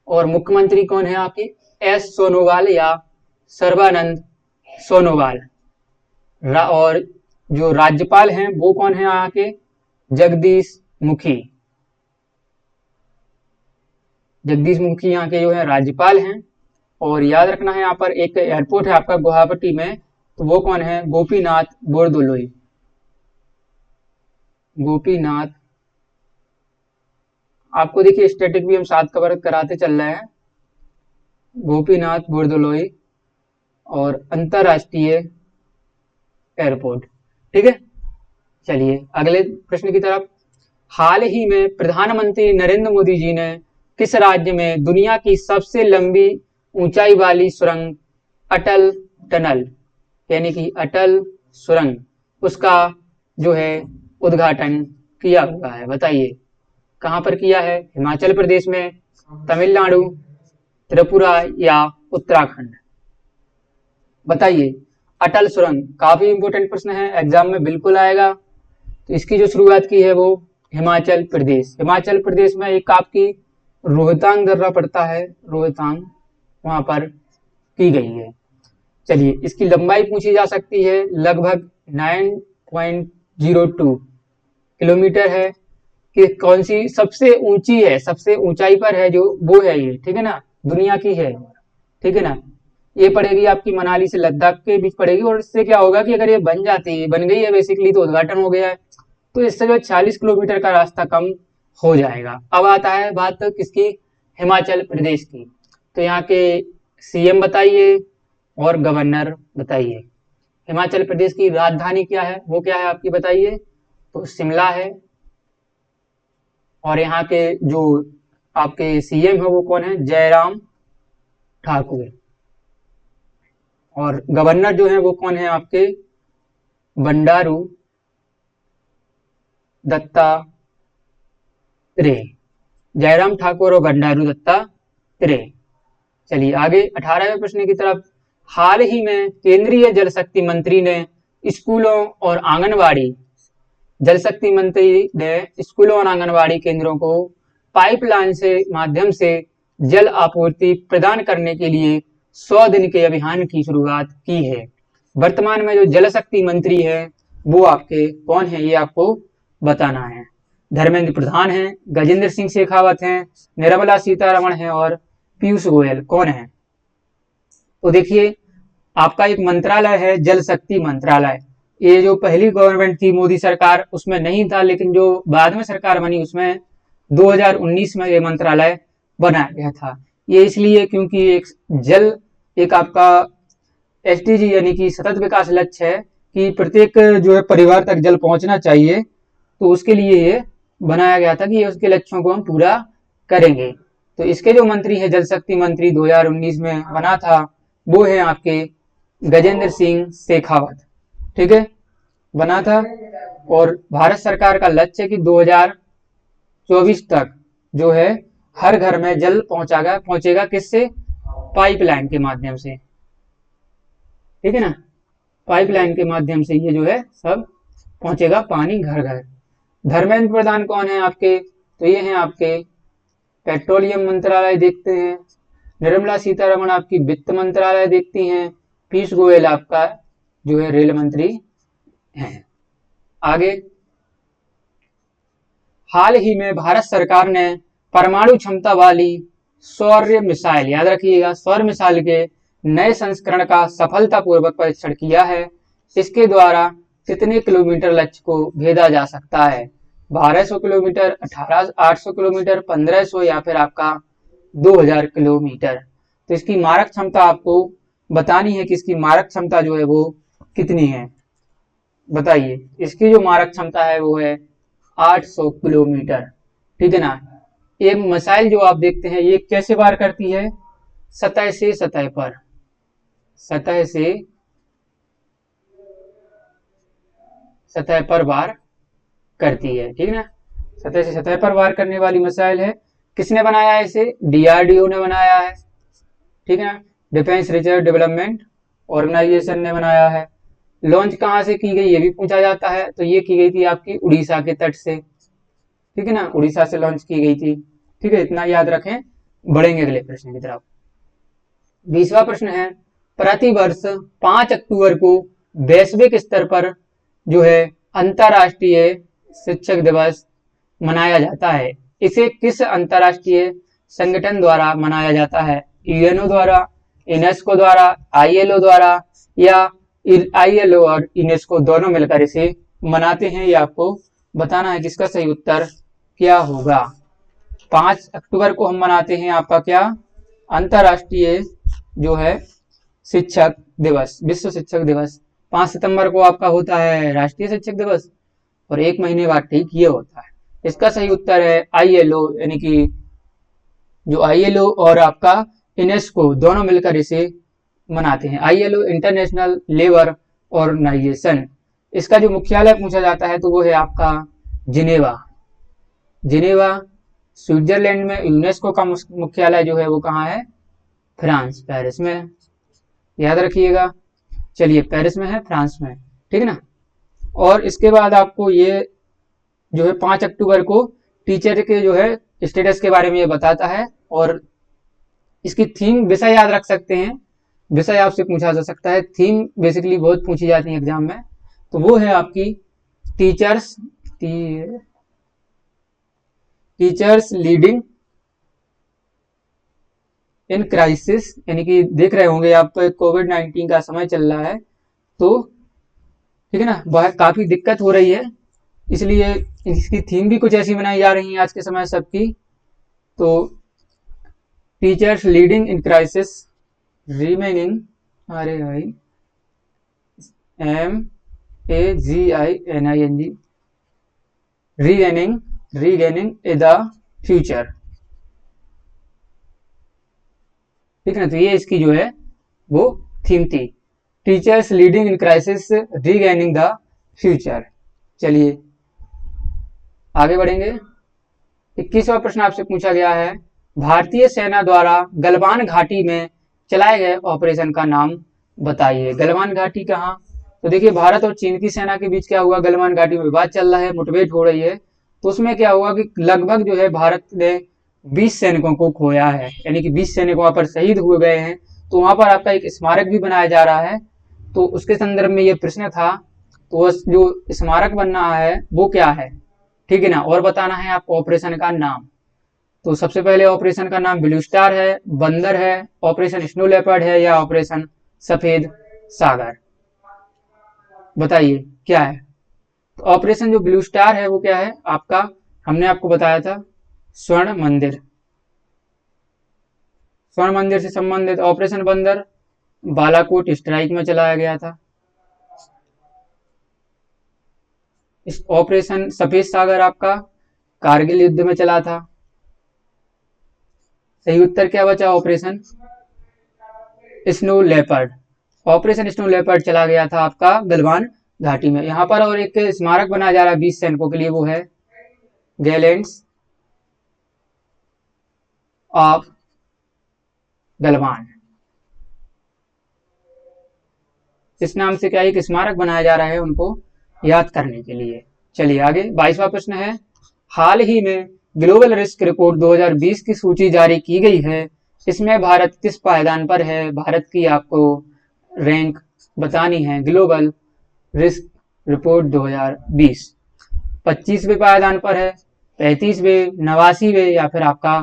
और मुख्यमंत्री कौन है आपकी? एस सोनोवाल या सर्बानंद सोनोवाल। और जो राज्यपाल हैं वो कौन है यहाँ के? जगदीश मुखी। जगदीश मुखी यहाँ के जो है राज्यपाल हैं। और याद रखना है, यहाँ पर एक एयरपोर्ट है आपका गुवाहाटी में, तो वो कौन है? गोपीनाथ बोरदोलोई। गोपीनाथ, आपको देखिए स्टैटिक भी हम साथ कवर कराते चल रहे हैं। गोपीनाथ बोरदोलोई और अंतरराष्ट्रीय एयरपोर्ट, ठीक है। चलिए अगले प्रश्न की तरफ। हाल ही में प्रधानमंत्री नरेंद्र मोदी जी ने किस राज्य में दुनिया की सबसे लंबी ऊंचाई वाली सुरंग अटल टनल यानी कि अटल सुरंग, उसका जो है उद्घाटन किया हुआ है? बताइए कहां पर किया है? हिमाचल प्रदेश में, तमिलनाडु, त्रिपुरा या उत्तराखंड? बताइए। अटल सुरंग काफी इंपोर्टेंट प्रश्न है, एग्जाम में बिल्कुल आएगा। तो इसकी जो शुरुआत की है वो हिमाचल प्रदेश। हिमाचल प्रदेश में एक आपकी रोहतांग दर्रा पड़ता है, रोहतांग, वहां पर की गई है। चलिए, इसकी लंबाई पूछी जा सकती है, लगभग 9.02 किलोमीटर है। कि कौन सी सबसे ऊंची है, सबसे ऊंचाई पर है जो वो है ये, ठीक है ना, दुनिया की है, ठीक है ना। ये पड़ेगी आपकी मनाली से लद्दाख के बीच पड़ेगी। और इससे क्या होगा कि अगर ये बन जाती है, बन गई है बेसिकली, तो उद्घाटन हो गया है, तो इससे जो 40 किलोमीटर का रास्ता कम हो जाएगा। अब आता है बात किसकी? हिमाचल प्रदेश की। तो यहाँ के सीएम बताइए और गवर्नर बताइए। हिमाचल प्रदेश की राजधानी क्या है, वो क्या है आपकी? बताइए। तो शिमला है। और यहाँ के जो आपके सीएम है वो कौन है? जयराम ठाकुर। और गवर्नर जो है वो कौन है आपके? बंडारू दत्तात्रेय। जयराम ठाकुर और बंडारू दत्तात्रेय। चलिए आगे 18वें प्रश्न की तरफ। हाल ही में केंद्रीय जल शक्ति मंत्री ने स्कूलों और आंगनवाड़ी जल शक्ति मंत्री ने स्कूलों और आंगनवाड़ी केंद्रों को पाइपलाइन से माध्यम से जल आपूर्ति प्रदान करने के लिए 100 दिन के अभियान की शुरुआत की है। वर्तमान में जो जल शक्ति मंत्री है वो आपके कौन है, ये आपको बताना है। धर्मेंद्र प्रधान है, गजेंद्र सिंह शेखावत हैं, निर्मला सीतारमण है और पीयूष गोयल कौन है? तो देखिए, आपका एक मंत्रालय है जल शक्ति मंत्रालय। ये जो पहली गवर्नमेंट थी मोदी सरकार, उसमें नहीं था, लेकिन जो बाद में सरकार बनी उसमें 2019 में ये मंत्रालय बनाया गया था। ये इसलिए क्योंकि एक आपका एसडीजी यानी कि सतत विकास लक्ष्य है कि प्रत्येक जो है परिवार तक जल पहुंचना चाहिए, तो उसके लिए ये बनाया गया था कि ये उसके लक्ष्यों को हम पूरा करेंगे। तो इसके जो मंत्री है, जल शक्ति मंत्री 2019 में बना था, वो है आपके गजेंद्र सिंह शेखावत, ठीक है, बना था। और भारत सरकार का लक्ष्य है कि 2024 तक जो है हर घर में जल पहुंचेगा किससे? पाइपलाइन के माध्यम से, ठीक है ना। पाइपलाइन के माध्यम से ये जो है सब पहुंचेगा, पानी घर घर। धर्मेंद्र प्रधान कौन है आपके, तो ये हैं आपके पेट्रोलियम मंत्रालय देखते हैं। निर्मला सीतारमण आपकी वित्त मंत्रालय देखती हैं। पीयूष गोयल आपका जो है रेल मंत्री हैं। आगे, हाल ही में भारत सरकार ने परमाणु क्षमता वाली सौर मिसाइल, याद रखिएगा, सौर मिसाइल के नए संस्करण का सफलतापूर्वक परीक्षण किया है। इसके द्वारा कितने किलोमीटर लक्ष्य को भेदा जा सकता है? 1200 किलोमीटर, 800 किलोमीटर, 1500 या फिर आपका 2000 किलोमीटर। तो इसकी मारक क्षमता आपको बतानी है कि इसकी मारक क्षमता जो है वो कितनी है, बताइए। इसकी जो मारक क्षमता है वो है 800 किलोमीटर, ठीक है ना। ये मिसाइल जो आप देखते हैं ये कैसे वार करती है? सतह से सतह पर, सतह से सतह पर वार करती है, ठीक है ना। सतह से सतह पर वार करने वाली मिसाइल है। किसने बनाया है इसे? डीआरडीओ ने बनाया है, ठीक है ना। डिफेंस रिसर्च डेवलपमेंट ऑर्गेनाइजेशन ने बनाया है। लॉन्च कहाँ से की गई ये भी पूछा जाता है, तो ये की गई थी आपकी उड़ीसा के तट से, ठीक है ना, उड़ीसा से लॉन्च की गई थी, ठीक है। इतना याद रखें, बढ़ेंगे अगले प्रश्न की तरफ। 20वां प्रश्न है, प्रतिवर्ष 5 अक्टूबर को वैश्विक स्तर पर जो है अंतर्राष्ट्रीय शिक्षक दिवस मनाया जाता है। इसे किस अंतर्राष्ट्रीय संगठन द्वारा मनाया जाता है? यूएनओ द्वारा, यूनेस्को द्वारा, आईएलओ द्वारा, या आईएलओ और यूनेस्को दोनों मिलकर इसे मनाते हैं? ये आपको बताना है कि इसका सही उत्तर क्या होगा। 5 अक्टूबर को हम मनाते हैं आपका क्या? अंतर्राष्ट्रीय जो है शिक्षक दिवस, विश्व शिक्षक दिवस। 5 सितंबर को आपका होता है राष्ट्रीय शिक्षक दिवस, और 1 महीने बाद ठीक ये होता है। इसका सही उत्तर है आईएलओ, यानी कि जो आईएलओ और आपका यूनेस्को दोनों मिलकर इसे मनाते हैं। ILO international labour organisation. इसका जो मुख्यालय पूछा जाता है तो वो है आपका जिनेवा। जिनेवा स्विट्जरलैंड में। यूनेस्को का मुख्यालय जो है वो कहाँ है? फ्रांस, पेरिस में, याद रखिएगा। चलिए, पेरिस में है, फ्रांस में, ठीक है ना। और इसके बाद आपको ये जो है 5 अक्टूबर को टीचर के जो है स्टेटस के बारे में ये बताता है, और इसकी थीम, विषय याद रख सकते हैं, विषय आपसे पूछा जा सकता है। थीम बेसिकली बहुत पूछी जाती है एग्जाम में, तो वो है आपकी टीचर्स लीडिंग इन क्राइसिस, यानी कि देख रहे होंगे आप कोविड-19 का समय चल रहा है, तो ठीक है ना, वह काफी दिक्कत हो रही है, इसलिए इसकी थीम भी कुछ ऐसी बनाई जा रही है आज के समय सबकी। तो teachers leading in crisis remaining, अरे भाई, MAGINING, रीगेनिंग द फ्यूचर, ठीक है ना। तो ये इसकी जो है वो थीम थी, teachers leading in crisis regaining the future. चलिए आगे बढ़ेंगे। 21वां प्रश्न आपसे पूछा गया है, भारतीय सेना द्वारा गलवान घाटी में चलाए गए ऑपरेशन का नाम बताइए। गलवान घाटी कहाँ? तो देखिए, भारत और चीन की सेना के बीच क्या हुआ, गलवान घाटी में विवाद चल रहा है, मुठभेड़ हो रही है। तो उसमें क्या हुआ कि लगभग जो है भारत ने 20 सैनिकों को खोया है, यानी कि 20 सैनिक वहां पर शहीद हो गए हैं। तो वहां पर आपका एक स्मारक भी बनाया जा रहा है, तो उसके संदर्भ में ये प्रश्न था। तो जो स्मारक बन रहा है वो क्या है, ठीक है ना, और बताना है आपको ऑपरेशन का नाम। तो सबसे पहले ऑपरेशन का नाम ब्लू स्टार है, बंदर है, ऑपरेशन स्नो लेपर्ड है, या ऑपरेशन सफेद सागर, बताइए क्या है। तो ऑपरेशन जो ब्लू स्टार है वो क्या है आपका, हमने आपको बताया था स्वर्ण मंदिर। स्वर्ण मंदिर से संबंधित ऑपरेशन बंदर बालाकोट स्ट्राइक में चलाया गया था। इस ऑपरेशन सफेद सागर आपका कारगिल युद्ध में चला था। सही उत्तर क्या बचा? Operation snow leopard. Operation snow leopard चला गया था आपका गलवान घाटी में। यहाँ पर और एक स्मारक बनाया जा रहा है 20 सैनिकों के लिए, वो है गैलेंट्स ऑफ गलवान। इस नाम से क्या एक स्मारक बनाया जा रहा है उनको याद करने के लिए। चलिए आगे 22वां प्रश्न है, हाल ही में ग्लोबल रिस्क रिपोर्ट 2020 की सूची जारी की गई है, इसमें भारत किस पायदान पर है? भारत की आपको रैंक बतानी है ग्लोबल रिस्क रिपोर्ट 2020। 25वें पायदान पर है, 35वें, 89वें या फिर आपका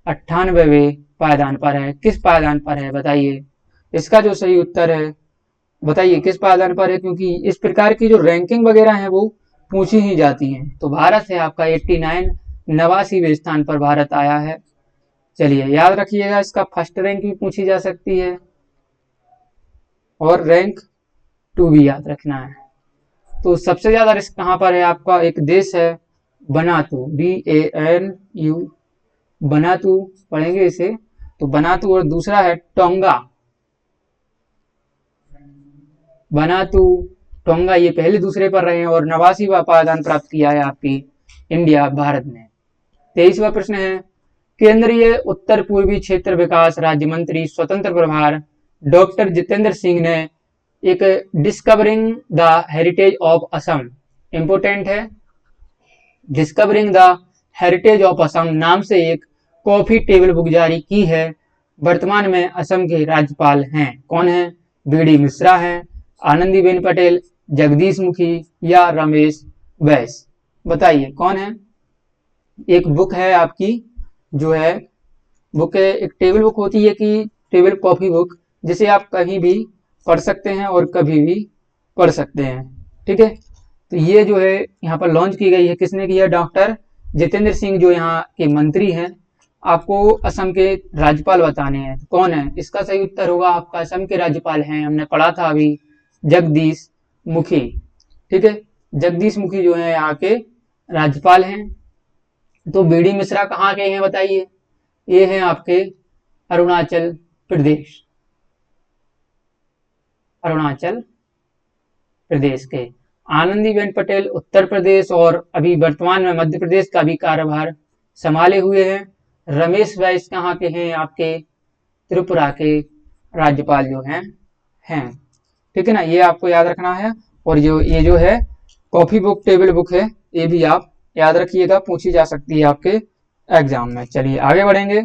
98वें पायदान पर है? किस पायदान पर है बताइए। इसका जो सही उत्तर है बताइए किस पायदान पर है, क्योंकि इस प्रकार की जो रैंकिंग वगैरह है वो पूछी ही जाती हैं। तो भारत है आपका 89, 89वें स्थान पर भारत आया है। चलिए याद रखिएगा, इसका फर्स्ट रैंक भी पूछी जा सकती है और रैंक 2 भी याद रखना है। तो सबसे ज्यादा रिस्क कहां पर है आपका? एक देश है बनातू, BANU, बनातू पढ़ेंगे इसे, तो बनातू, और दूसरा है टोंगा, बनातू, टोंगा, ये पहले दूसरे पर रहे हैं और 89वां पायदान प्राप्त किया है आपकी इंडिया, भारत ने। 23वां प्रश्न है, केंद्रीय उत्तर पूर्वी क्षेत्र विकास राज्य मंत्री स्वतंत्र प्रभार डॉक्टर जितेंद्र सिंह ने एक discovering the heritage of Assam, important है, discovering the heritage of Assam नाम से एक कॉफी टेबल बुक जारी की है। वर्तमान में असम के राज्यपाल हैं, कौन है? BD मिश्रा हैं, आनंदीबेन पटेल, जगदीश मुखी या रमेश बैस? बताइए कौन है। एक बुक है आपकी, जो है बुक है, एक टेबल बुक होती है कि टेबल कॉफी बुक, जिसे आप कहीं भी पढ़ सकते हैं और कभी भी पढ़ सकते हैं, ठीक है। तो ये जो है यहाँ पर लॉन्च की गई है, किसने की है? डॉक्टर जितेंद्र सिंह, जो यहाँ के मंत्री हैं। आपको असम के राज्यपाल बताने हैं, तो कौन है? इसका सही उत्तर होगा आपका असम के राज्यपाल हैं, हमने पढ़ा था अभी, जगदीश मुखी, ठीक है। जगदीश मुखी जो है यहाँ के राज्यपाल हैं। तो BD मिश्रा कहाँ के हैं बताइए? ये हैं आपके अरुणाचल प्रदेश, अरुणाचल प्रदेश के। आनंदीबेन पटेल उत्तर प्रदेश और अभी वर्तमान में मध्य प्रदेश का भी कार्यभार संभाले हुए हैं। रमेश बैस कहाँ के हैं? आपके त्रिपुरा के राज्यपाल जो हैं, ठीक है ना, ये आपको याद रखना है। और ये जो है कॉफी बुक टेबल बुक है, ये भी आप याद रखिएगा, पूछी जा सकती है आपके एग्जाम में। चलिए आगे बढ़ेंगे।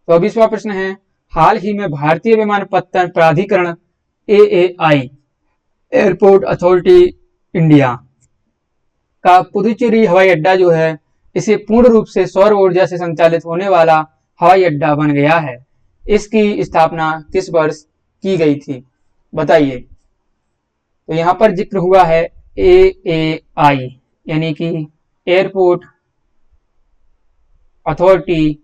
24वां प्रश्न है, हाल ही में भारतीय विमानपत्तन प्राधिकरण AAI, एयरपोर्ट अथॉरिटी इंडिया का पुदुचेरी हवाई अड्डा जो है, इसे पूर्ण रूप से सौर ऊर्जा से संचालित होने वाला हवाई अड्डा बन गया है। इसकी स्थापना किस वर्ष की गई थी बताइए। तो यहाँ पर जिक्र हुआ है AAI, यानी कि एयरपोर्ट अथॉरिटी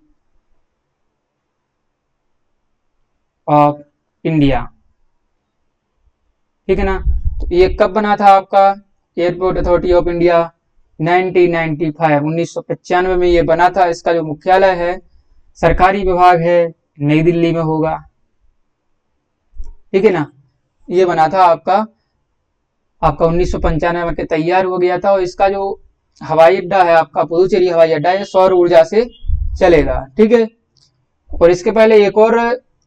ऑफ इंडिया, ठीक है ना। तो ये कब बना था आपका एयरपोर्ट अथॉरिटी ऑफ इंडिया? 1995, 1995 में ये बना था। इसका जो मुख्यालय है, सरकारी विभाग है, नई दिल्ली में होगा, ठीक है ना। ये बना था आपका 1995 में तैयार हो गया था। और इसका जो हवाई अड्डा है आपका पुदुचेरी हवाई अड्डा, ये सौर ऊर्जा से चलेगा, ठीक है। और इसके पहले एक और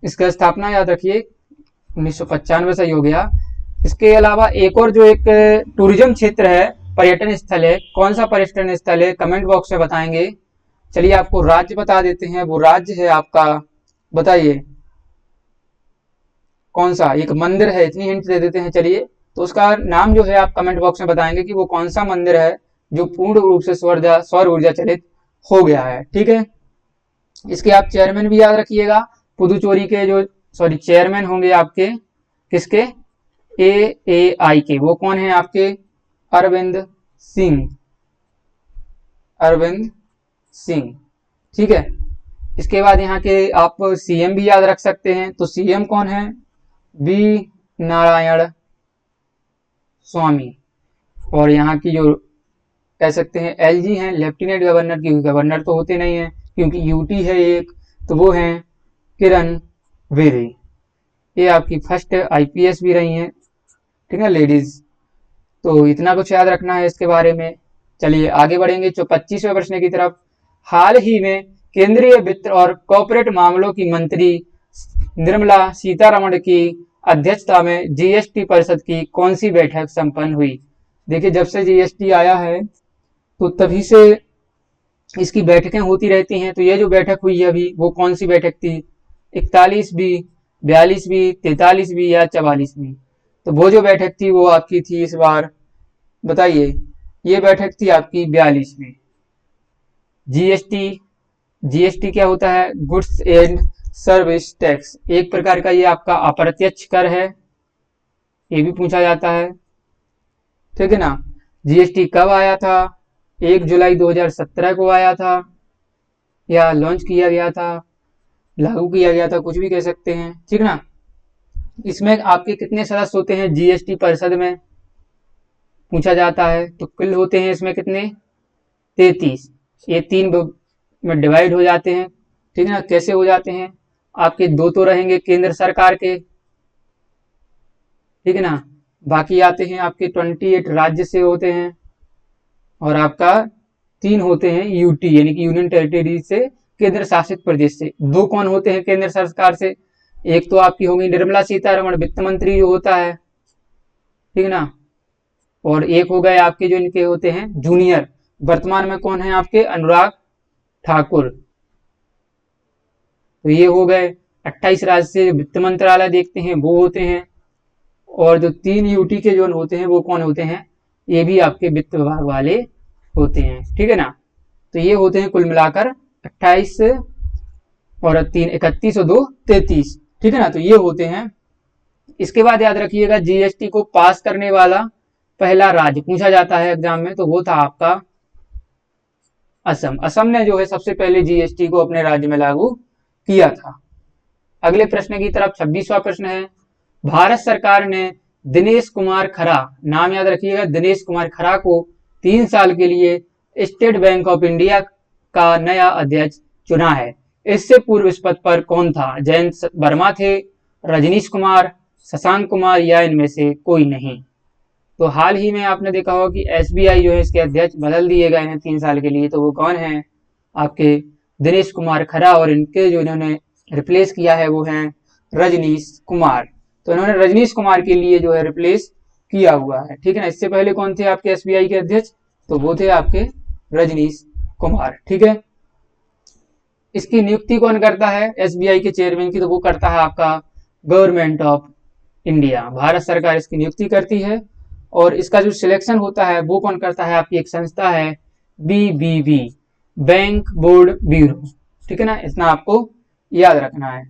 इसका स्थापना याद रखिए, 1995 से ही हो गया। इसके अलावा एक और जो एक टूरिज्म क्षेत्र है, पर्यटन स्थल है, कौन सा पर्यटन स्थल है? कमेंट बॉक्स में बताएंगे। चलिए आपको राज्य बता देते हैं, वो राज्य है आपका, बताइए कौन सा। एक मंदिर है, इतनी हिंट दे देते हैं चलिए। तो उसका नाम जो है आप कमेंट बॉक्स में बताएंगे कि वो कौन सा मंदिर है जो पूर्ण रूप से सौर ऊर्जा चलित हो गया है, ठीक है। इसके आप चेयरमैन भी याद रखिएगा, पुदुचेरी के जो चेयरमैन होंगे आपके, किसके? AAI के। वो कौन है आपके? अरविंद सिंह, अरविंद सिंह, ठीक है। इसके बाद यहाँ के आप CM भी याद रख सकते हैं। तो CM कौन है? B नारायण स्वामी। और यहाँ की जो कह सकते हैं LG हैं, लेफ्टिनेंट गवर्नर, की गवर्नर तो होते नहीं है क्योंकि UT है एक, तो वो हैं किरण बेदी। ये आपकी फर्स्ट IPS भी रही हैं, ठीक है लेडीज। तो इतना कुछ याद रखना है इसके बारे में। चलिए आगे बढ़ेंगे 25वें प्रश्न की तरफ। हाल ही में केंद्रीय वित्त और कॉर्पोरेट मामलों की मंत्री निर्मला सीतारमण की अध्यक्षता में GST परिषद की कौन सी बैठक संपन्न हुई? देखिए जब से जीएसटी आया है तो तभी से इसकी बैठकें होती रहती हैं। तो ये जो बैठक हुई है अभी, वो कौन सी बैठक थी? 41वीं, 42वीं, 43वीं या 44वीं? तो वो जो बैठक थी वो आपकी थी इस बार, बताइए, ये बैठक थी आपकी 42वीं। जीएसटी, जीएसटी क्या होता है? गुड्स एंड सर्विस टैक्स, एक प्रकार का ये आपका अप्रत्यक्ष कर है, ये भी पूछा जाता है, ठीक है ना। जीएसटी कब आया था? 1 जुलाई 2017 को आया था, या लॉन्च किया गया था, लागू किया गया था, कुछ भी कह सकते हैं, ठीक ना। इसमें आपके कितने सदस्य होते हैं जीएसटी परिषद में, पूछा जाता है। तो कुल होते हैं इसमें कितने? 33। ये 3 में डिवाइड हो जाते हैं, ठीक है ना। कैसे हो जाते हैं? आपके 2 तो रहेंगे केंद्र सरकार के, ठीक है ना, बाकी आते हैं आपके 28 राज्य से होते हैं, और आपका 3 होते हैं यूटी यानी कि यूनियन टेरिटरी से, केंद्र शासित प्रदेश से। 2 कौन होते हैं केंद्र सरकार से? एक तो आपकी होंगी निर्मला सीतारमण, वित्त मंत्री जो होता है, ठीक है ना। और एक हो गए आपके जो इनके होते हैं जूनियर, वर्तमान में कौन है आपके? अनुराग ठाकुर। तो ये हो गए 28 राज्य से वित्त मंत्रालय देखते हैं वो होते हैं, और जो 3 यूटी के जो होते हैं वो कौन होते हैं? ये भी आपके वित्त विभाग वाले होते हैं, ठीक है ना। तो ये होते हैं कुल मिलाकर 28 और 3 31 और 2 33, ठीक है ना। तो ये होते हैं। इसके बाद याद रखिएगा जीएसटी को पास करने वाला पहला राज्य पूछा जाता है एग्जाम में, तो वो था आपका असम। असम ने जो है सबसे पहले जीएसटी को अपने राज्य में लागू किया था। अगले प्रश्न की तरफ 26वां प्रश्न है, भारत सरकार ने दिनेश कुमार खरा, नाम याद रखिएगा, दिनेश कुमार खरा को 3 साल के लिए स्टेट बैंक ऑफ इंडिया का नया अध्यक्ष चुना है। इससे पूर्व इस पद पर कौन था? जयंत वर्मा थे, रजनीश कुमार, शशांक कुमार, या इनमें से कोई नहीं। तो हाल ही में आपने देखा होगा कि एसबीआई जो है इसके अध्यक्ष बदल दिए गए हैं 3 साल के लिए। तो वो कौन है? आपके दिनेश कुमार खरा, और इनके जो इन्होंने रिप्लेस किया है वो हैं रजनीश कुमार। तो इन्होंने रजनीश कुमार के लिए जो है रिप्लेस किया हुआ है, ठीक है ना। इससे पहले कौन थे आपके एसबीआई के अध्यक्ष? तो वो थे आपके रजनीश कुमार, ठीक है। इसकी नियुक्ति कौन करता है एसबीआई के चेयरमैन की? तो वो करता है आपका गवर्नमेंट ऑफ इंडिया, भारत सरकार इसकी नियुक्ति करती है। और इसका जो सिलेक्शन होता है वो कौन करता है? आपकी एक संस्था है बीबीबी, बैंक बोर्ड ब्यूरो, ठीक है ना। इतना आपको याद रखना है।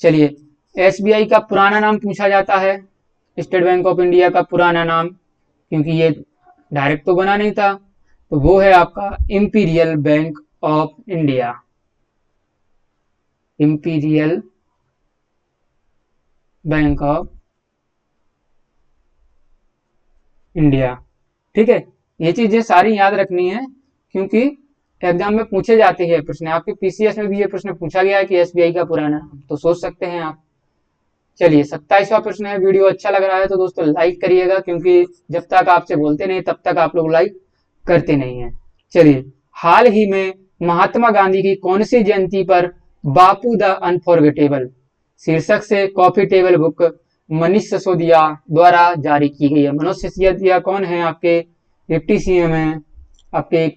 चलिए, एसबीआई का पुराना नाम पूछा जाता है, स्टेट बैंक ऑफ इंडिया का पुराना नाम, क्योंकि ये डायरेक्ट तो बना नहीं था, तो वो है आपका imperial bank of India, imperial bank of India, ठीक है। ये चीजें सारी याद रखनी है, क्योंकि एग्जाम में पूछे जाते हैं प्रश्न। आपके पीसीएस में भी ये प्रश्न पूछा गया है कि एसबीआई का पुराना नाम, तो सोच सकते हैं आप। चलिए, 27वां प्रश्न है। वीडियो अच्छा लग रहा है तो दोस्तों लाइक करिएगा, क्योंकि जब तक आपसे बोलते नहीं तब तक आप लोग लाइक करते नहीं है। चलिए, हाल ही में महात्मा गांधी की कौन सी जयंती पर बापू द अनफॉरगेटेबल शीर्षक से coffee table book Manish Sisodia द्वारा जारी की गई है? मनोज सिसोदिया कौन है? आपके डिप्टी सीएम है आपके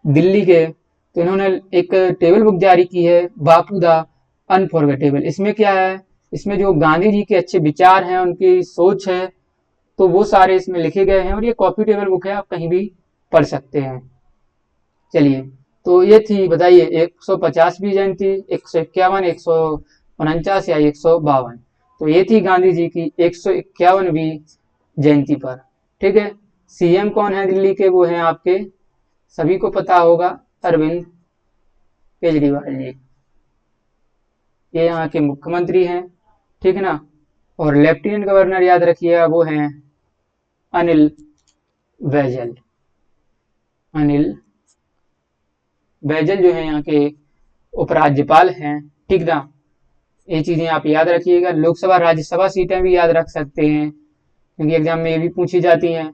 दिल्ली के। तो इन्होंने एक टेबल बुक जारी की है, बापू द अनफॉरगेटेबल। इसमें क्या है? इसमें जो गांधी जी के अच्छे विचार हैं, उनकी सोच है, तो वो सारे इसमें लिखे गए हैं, और ये कॉपी टेबल बुक है, आप कहीं भी पढ़ सकते हैं। चलिए, तो ये थी, बताइए, 150वीं जयंती, 151, 149 या 152? तो ये थी गांधी जी की 151वीं जयंती पर, ठीक है। सीएम कौन है दिल्ली के? वो हैं आपके, सभी को पता होगा, अरविंद केजरीवाल जी, ये यहाँ के मुख्यमंत्री हैं, ठीक है ना। और लेफ्टिनेंट गवर्नर याद रखिएगा वो हैं अनिल बैजल, अनिल बैजल जो है यहाँ के उपराज्यपाल हैं, ठीक ना। ये चीजें आप याद रखिएगा। लोकसभा राज्यसभा सीटें भी याद रख सकते हैं, क्योंकि एग्जाम में ये भी पूछी जाती हैं,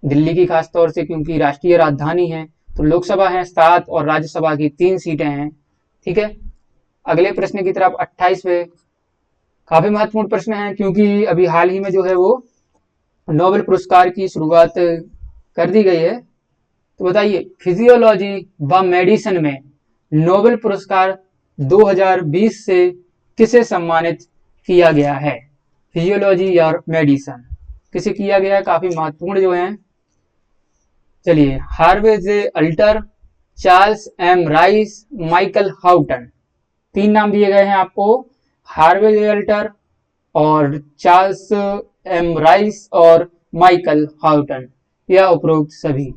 दिल्ली की खास तौर से, क्योंकि राष्ट्रीय राजधानी है। तो लोकसभा है 7 और राज्यसभा की 3 सीटें हैं, ठीक है। अगले प्रश्न की तरफ 28वें, काफी महत्वपूर्ण प्रश्न है, क्योंकि अभी हाल ही में जो है वो नोबेल पुरस्कार की शुरुआत कर दी गई है। तो बताइए फिजियोलॉजी व मेडिसिन में नोबेल पुरस्कार 2020 से किसे सम्मानित किया गया है? फिजियोलॉजी और मेडिसिन किसे किया गया है? काफी महत्वपूर्ण जो है। चलिए, Harvey J Alter, Charles M Rice, Michael Houghton, 3 नाम दिए गए हैं आपको, हार्वे जे अल्टर और चार्ल्स एम राइस और माइकल हाउटन या उपरोक्त सभी।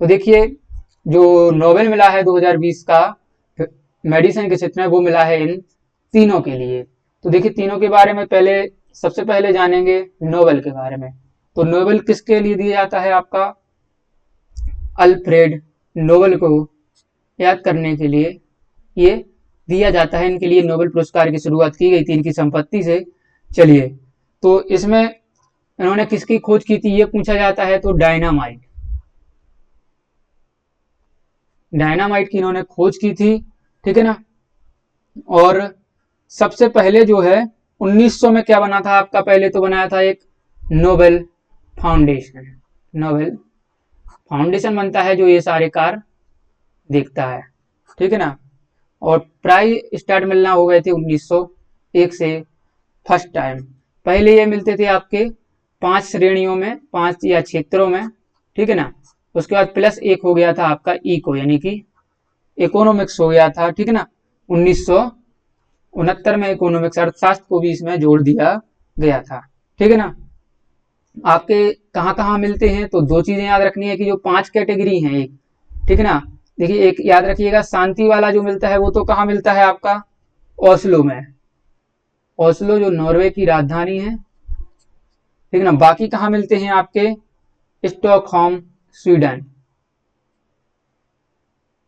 तो देखिए जो नोबेल मिला है 2020 का मेडिसिन के क्षेत्र में, वो मिला है इन तीनों के लिए। तो देखिए तीनों के बारे में सबसे पहले जानेंगे नोबेल के बारे में। तो नोबेल किसके लिए दिया जाता है? आपका अल्फ्रेड नोबेल को याद करने के लिए ये दिया जाता है। इनके लिए नोबेल पुरस्कार की शुरुआत की गई थी इनकी संपत्ति से। चलिए, तो इसमें इन्होंने किसकी खोज की थी ये पूछा जाता है। तो डायनामाइट की इन्होंने खोज की थी, ठीक है ना। और सबसे पहले जो है 1900 में क्या बना था आपका? पहले तो बनाया था एक नोबेल फाउंडेशन। नोबेल फाउंडेशन बनता है जो ये सारे कार्य देखता है, ठीक है ना। और प्राइज स्टार्ट मिलना हो गए थे 1901 से फर्स्ट टाइम। पहले ये मिलते थे आपके 5 श्रेणियों में, 5 या क्षेत्रों में, ठीक है ना। उसके बाद प्लस एक हो गया था आपका इको यानी कि इकोनॉमिक्स हो गया था, ठीक है ना। 1969 में इकोनॉमिक्स अर्थशास्त्र को भी इसमें जोड़ दिया गया था, ठीक है ना। आपके कहाँ कहाँ मिलते हैं? तो 2 चीजें याद रखनी है कि जो 5 कैटेगरी हैं एक, ठीक है ना। देखिए एक याद रखिएगा, शांति वाला जो मिलता है वो तो कहाँ मिलता है आपका? ओस्लो में। ओस्लो जो नॉर्वे की राजधानी है, ठीक है ना। बाकी कहाँ मिलते हैं आपके? Stockholm Sweden.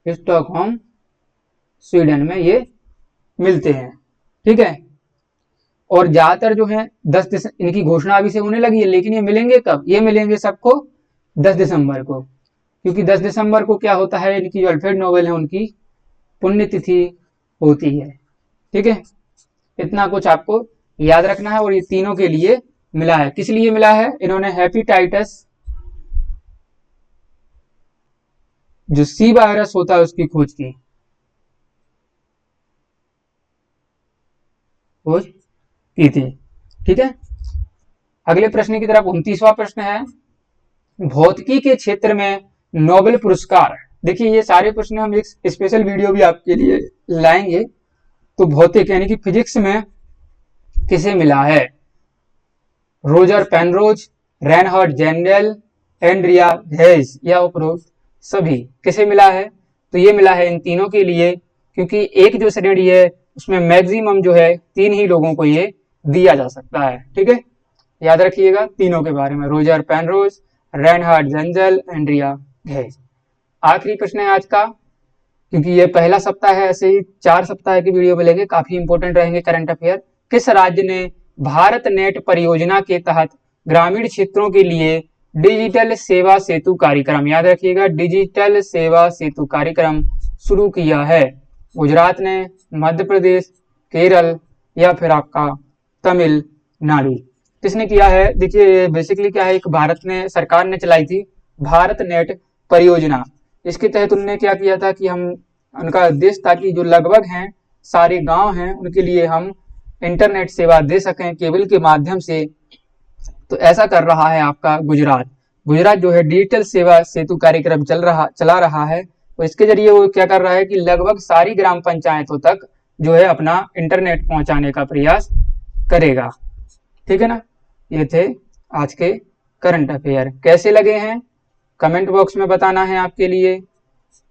स्टॉकहोम स्वीडन में ये मिलते हैं, ठीक है। और ज्यादातर जो है 10 इनकी घोषणा अभी से होने लगी है, लेकिन ये मिलेंगे कब? ये मिलेंगे सबको 10 दिसंबर को, क्योंकि 10 दिसंबर को क्या होता है, इनकी जो अल्फ्रेड नोबेल है उनकी पुण्यतिथि होती है, ठीक है। इतना कुछ आपको याद रखना है। और ये तीनों के लिए मिला है। किस लिए मिला है? इन्होंने हेपेटाइटिस जो सी वायरस होता है उसकी खोज की थी, ठीक है। अगले प्रश्न की तरफ 29वां प्रश्न है, भौतिकी के क्षेत्र में नोबेल पुरस्कार। देखिए ये सारे प्रश्न हम एक स्पेशल वीडियो भी आपके लिए लाएंगे। तो भौतिक यानी कि फिजिक्स में किसे मिला है? Roger Penrose, Reinhard Genzel, Andrea Ghez या उपरोक्त सभी। किसे मिला है? तो ये मिला है इन तीनों के लिए, क्योंकि एक जो श्रेणी है उसमें मैक्सिमम जो है 3 ही लोगों को ये दिया जा सकता है, ठीक है। याद रखिएगा तीनों के बारे में, Roger Penrose, Reinhard Genzel, Andrea Ghez. आखिरी प्रश्न है आज का, क्योंकि ये पहला सप्ताह है, ऐसे ही 4 सप्ताह की वीडियो मिलेंगे, काफी इंपोर्टेंट रहेंगे करंट अफेयर। किस राज्य ने भारत नेट परियोजना के तहत ग्रामीण क्षेत्रों के लिए डिजिटल सेवा सेतु कार्यक्रम, याद रखिएगा डिजिटल सेवा सेतु कार्यक्रम शुरू किया है? गुजरात ने, मध्य प्रदेश, केरल या फिर आपका तमिलनाडु? किसने किया है? देखिए बेसिकली क्या है, एक भारत ने सरकार ने चलाई थी भारत नेट परियोजना। इसके तहत उन्होंने क्या किया था कि हम उनका उद्देश्य था कि जो लगभग हैं सारे गांव हैं उनके लिए हम इंटरनेट सेवा दे सकें केबल के माध्यम से। तो ऐसा कर रहा है आपका गुजरात जो है डिजिटल सेवा सेतु कार्यक्रम चला रहा है। तो इसके जरिए वो क्या कर रहा है कि लगभग सारी ग्राम पंचायतों तक जो है अपना इंटरनेट पहुंचाने का प्रयास करेगा, ठीक है ना। ये थे आज के करंट अफेयर। कैसे लगे हैं कमेंट बॉक्स में बताना है आपके लिए।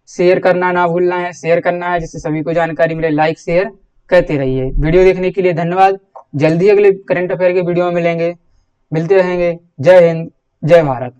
शेयर करना ना भूलना है, शेयर करना है जिससे सभी को जानकारी मिले। लाइक शेयर करते रहिए। वीडियो देखने के लिए धन्यवाद। जल्दी अगले करंट अफेयर के वीडियो में मिलते रहेंगे। जय हिंद, जय भारत।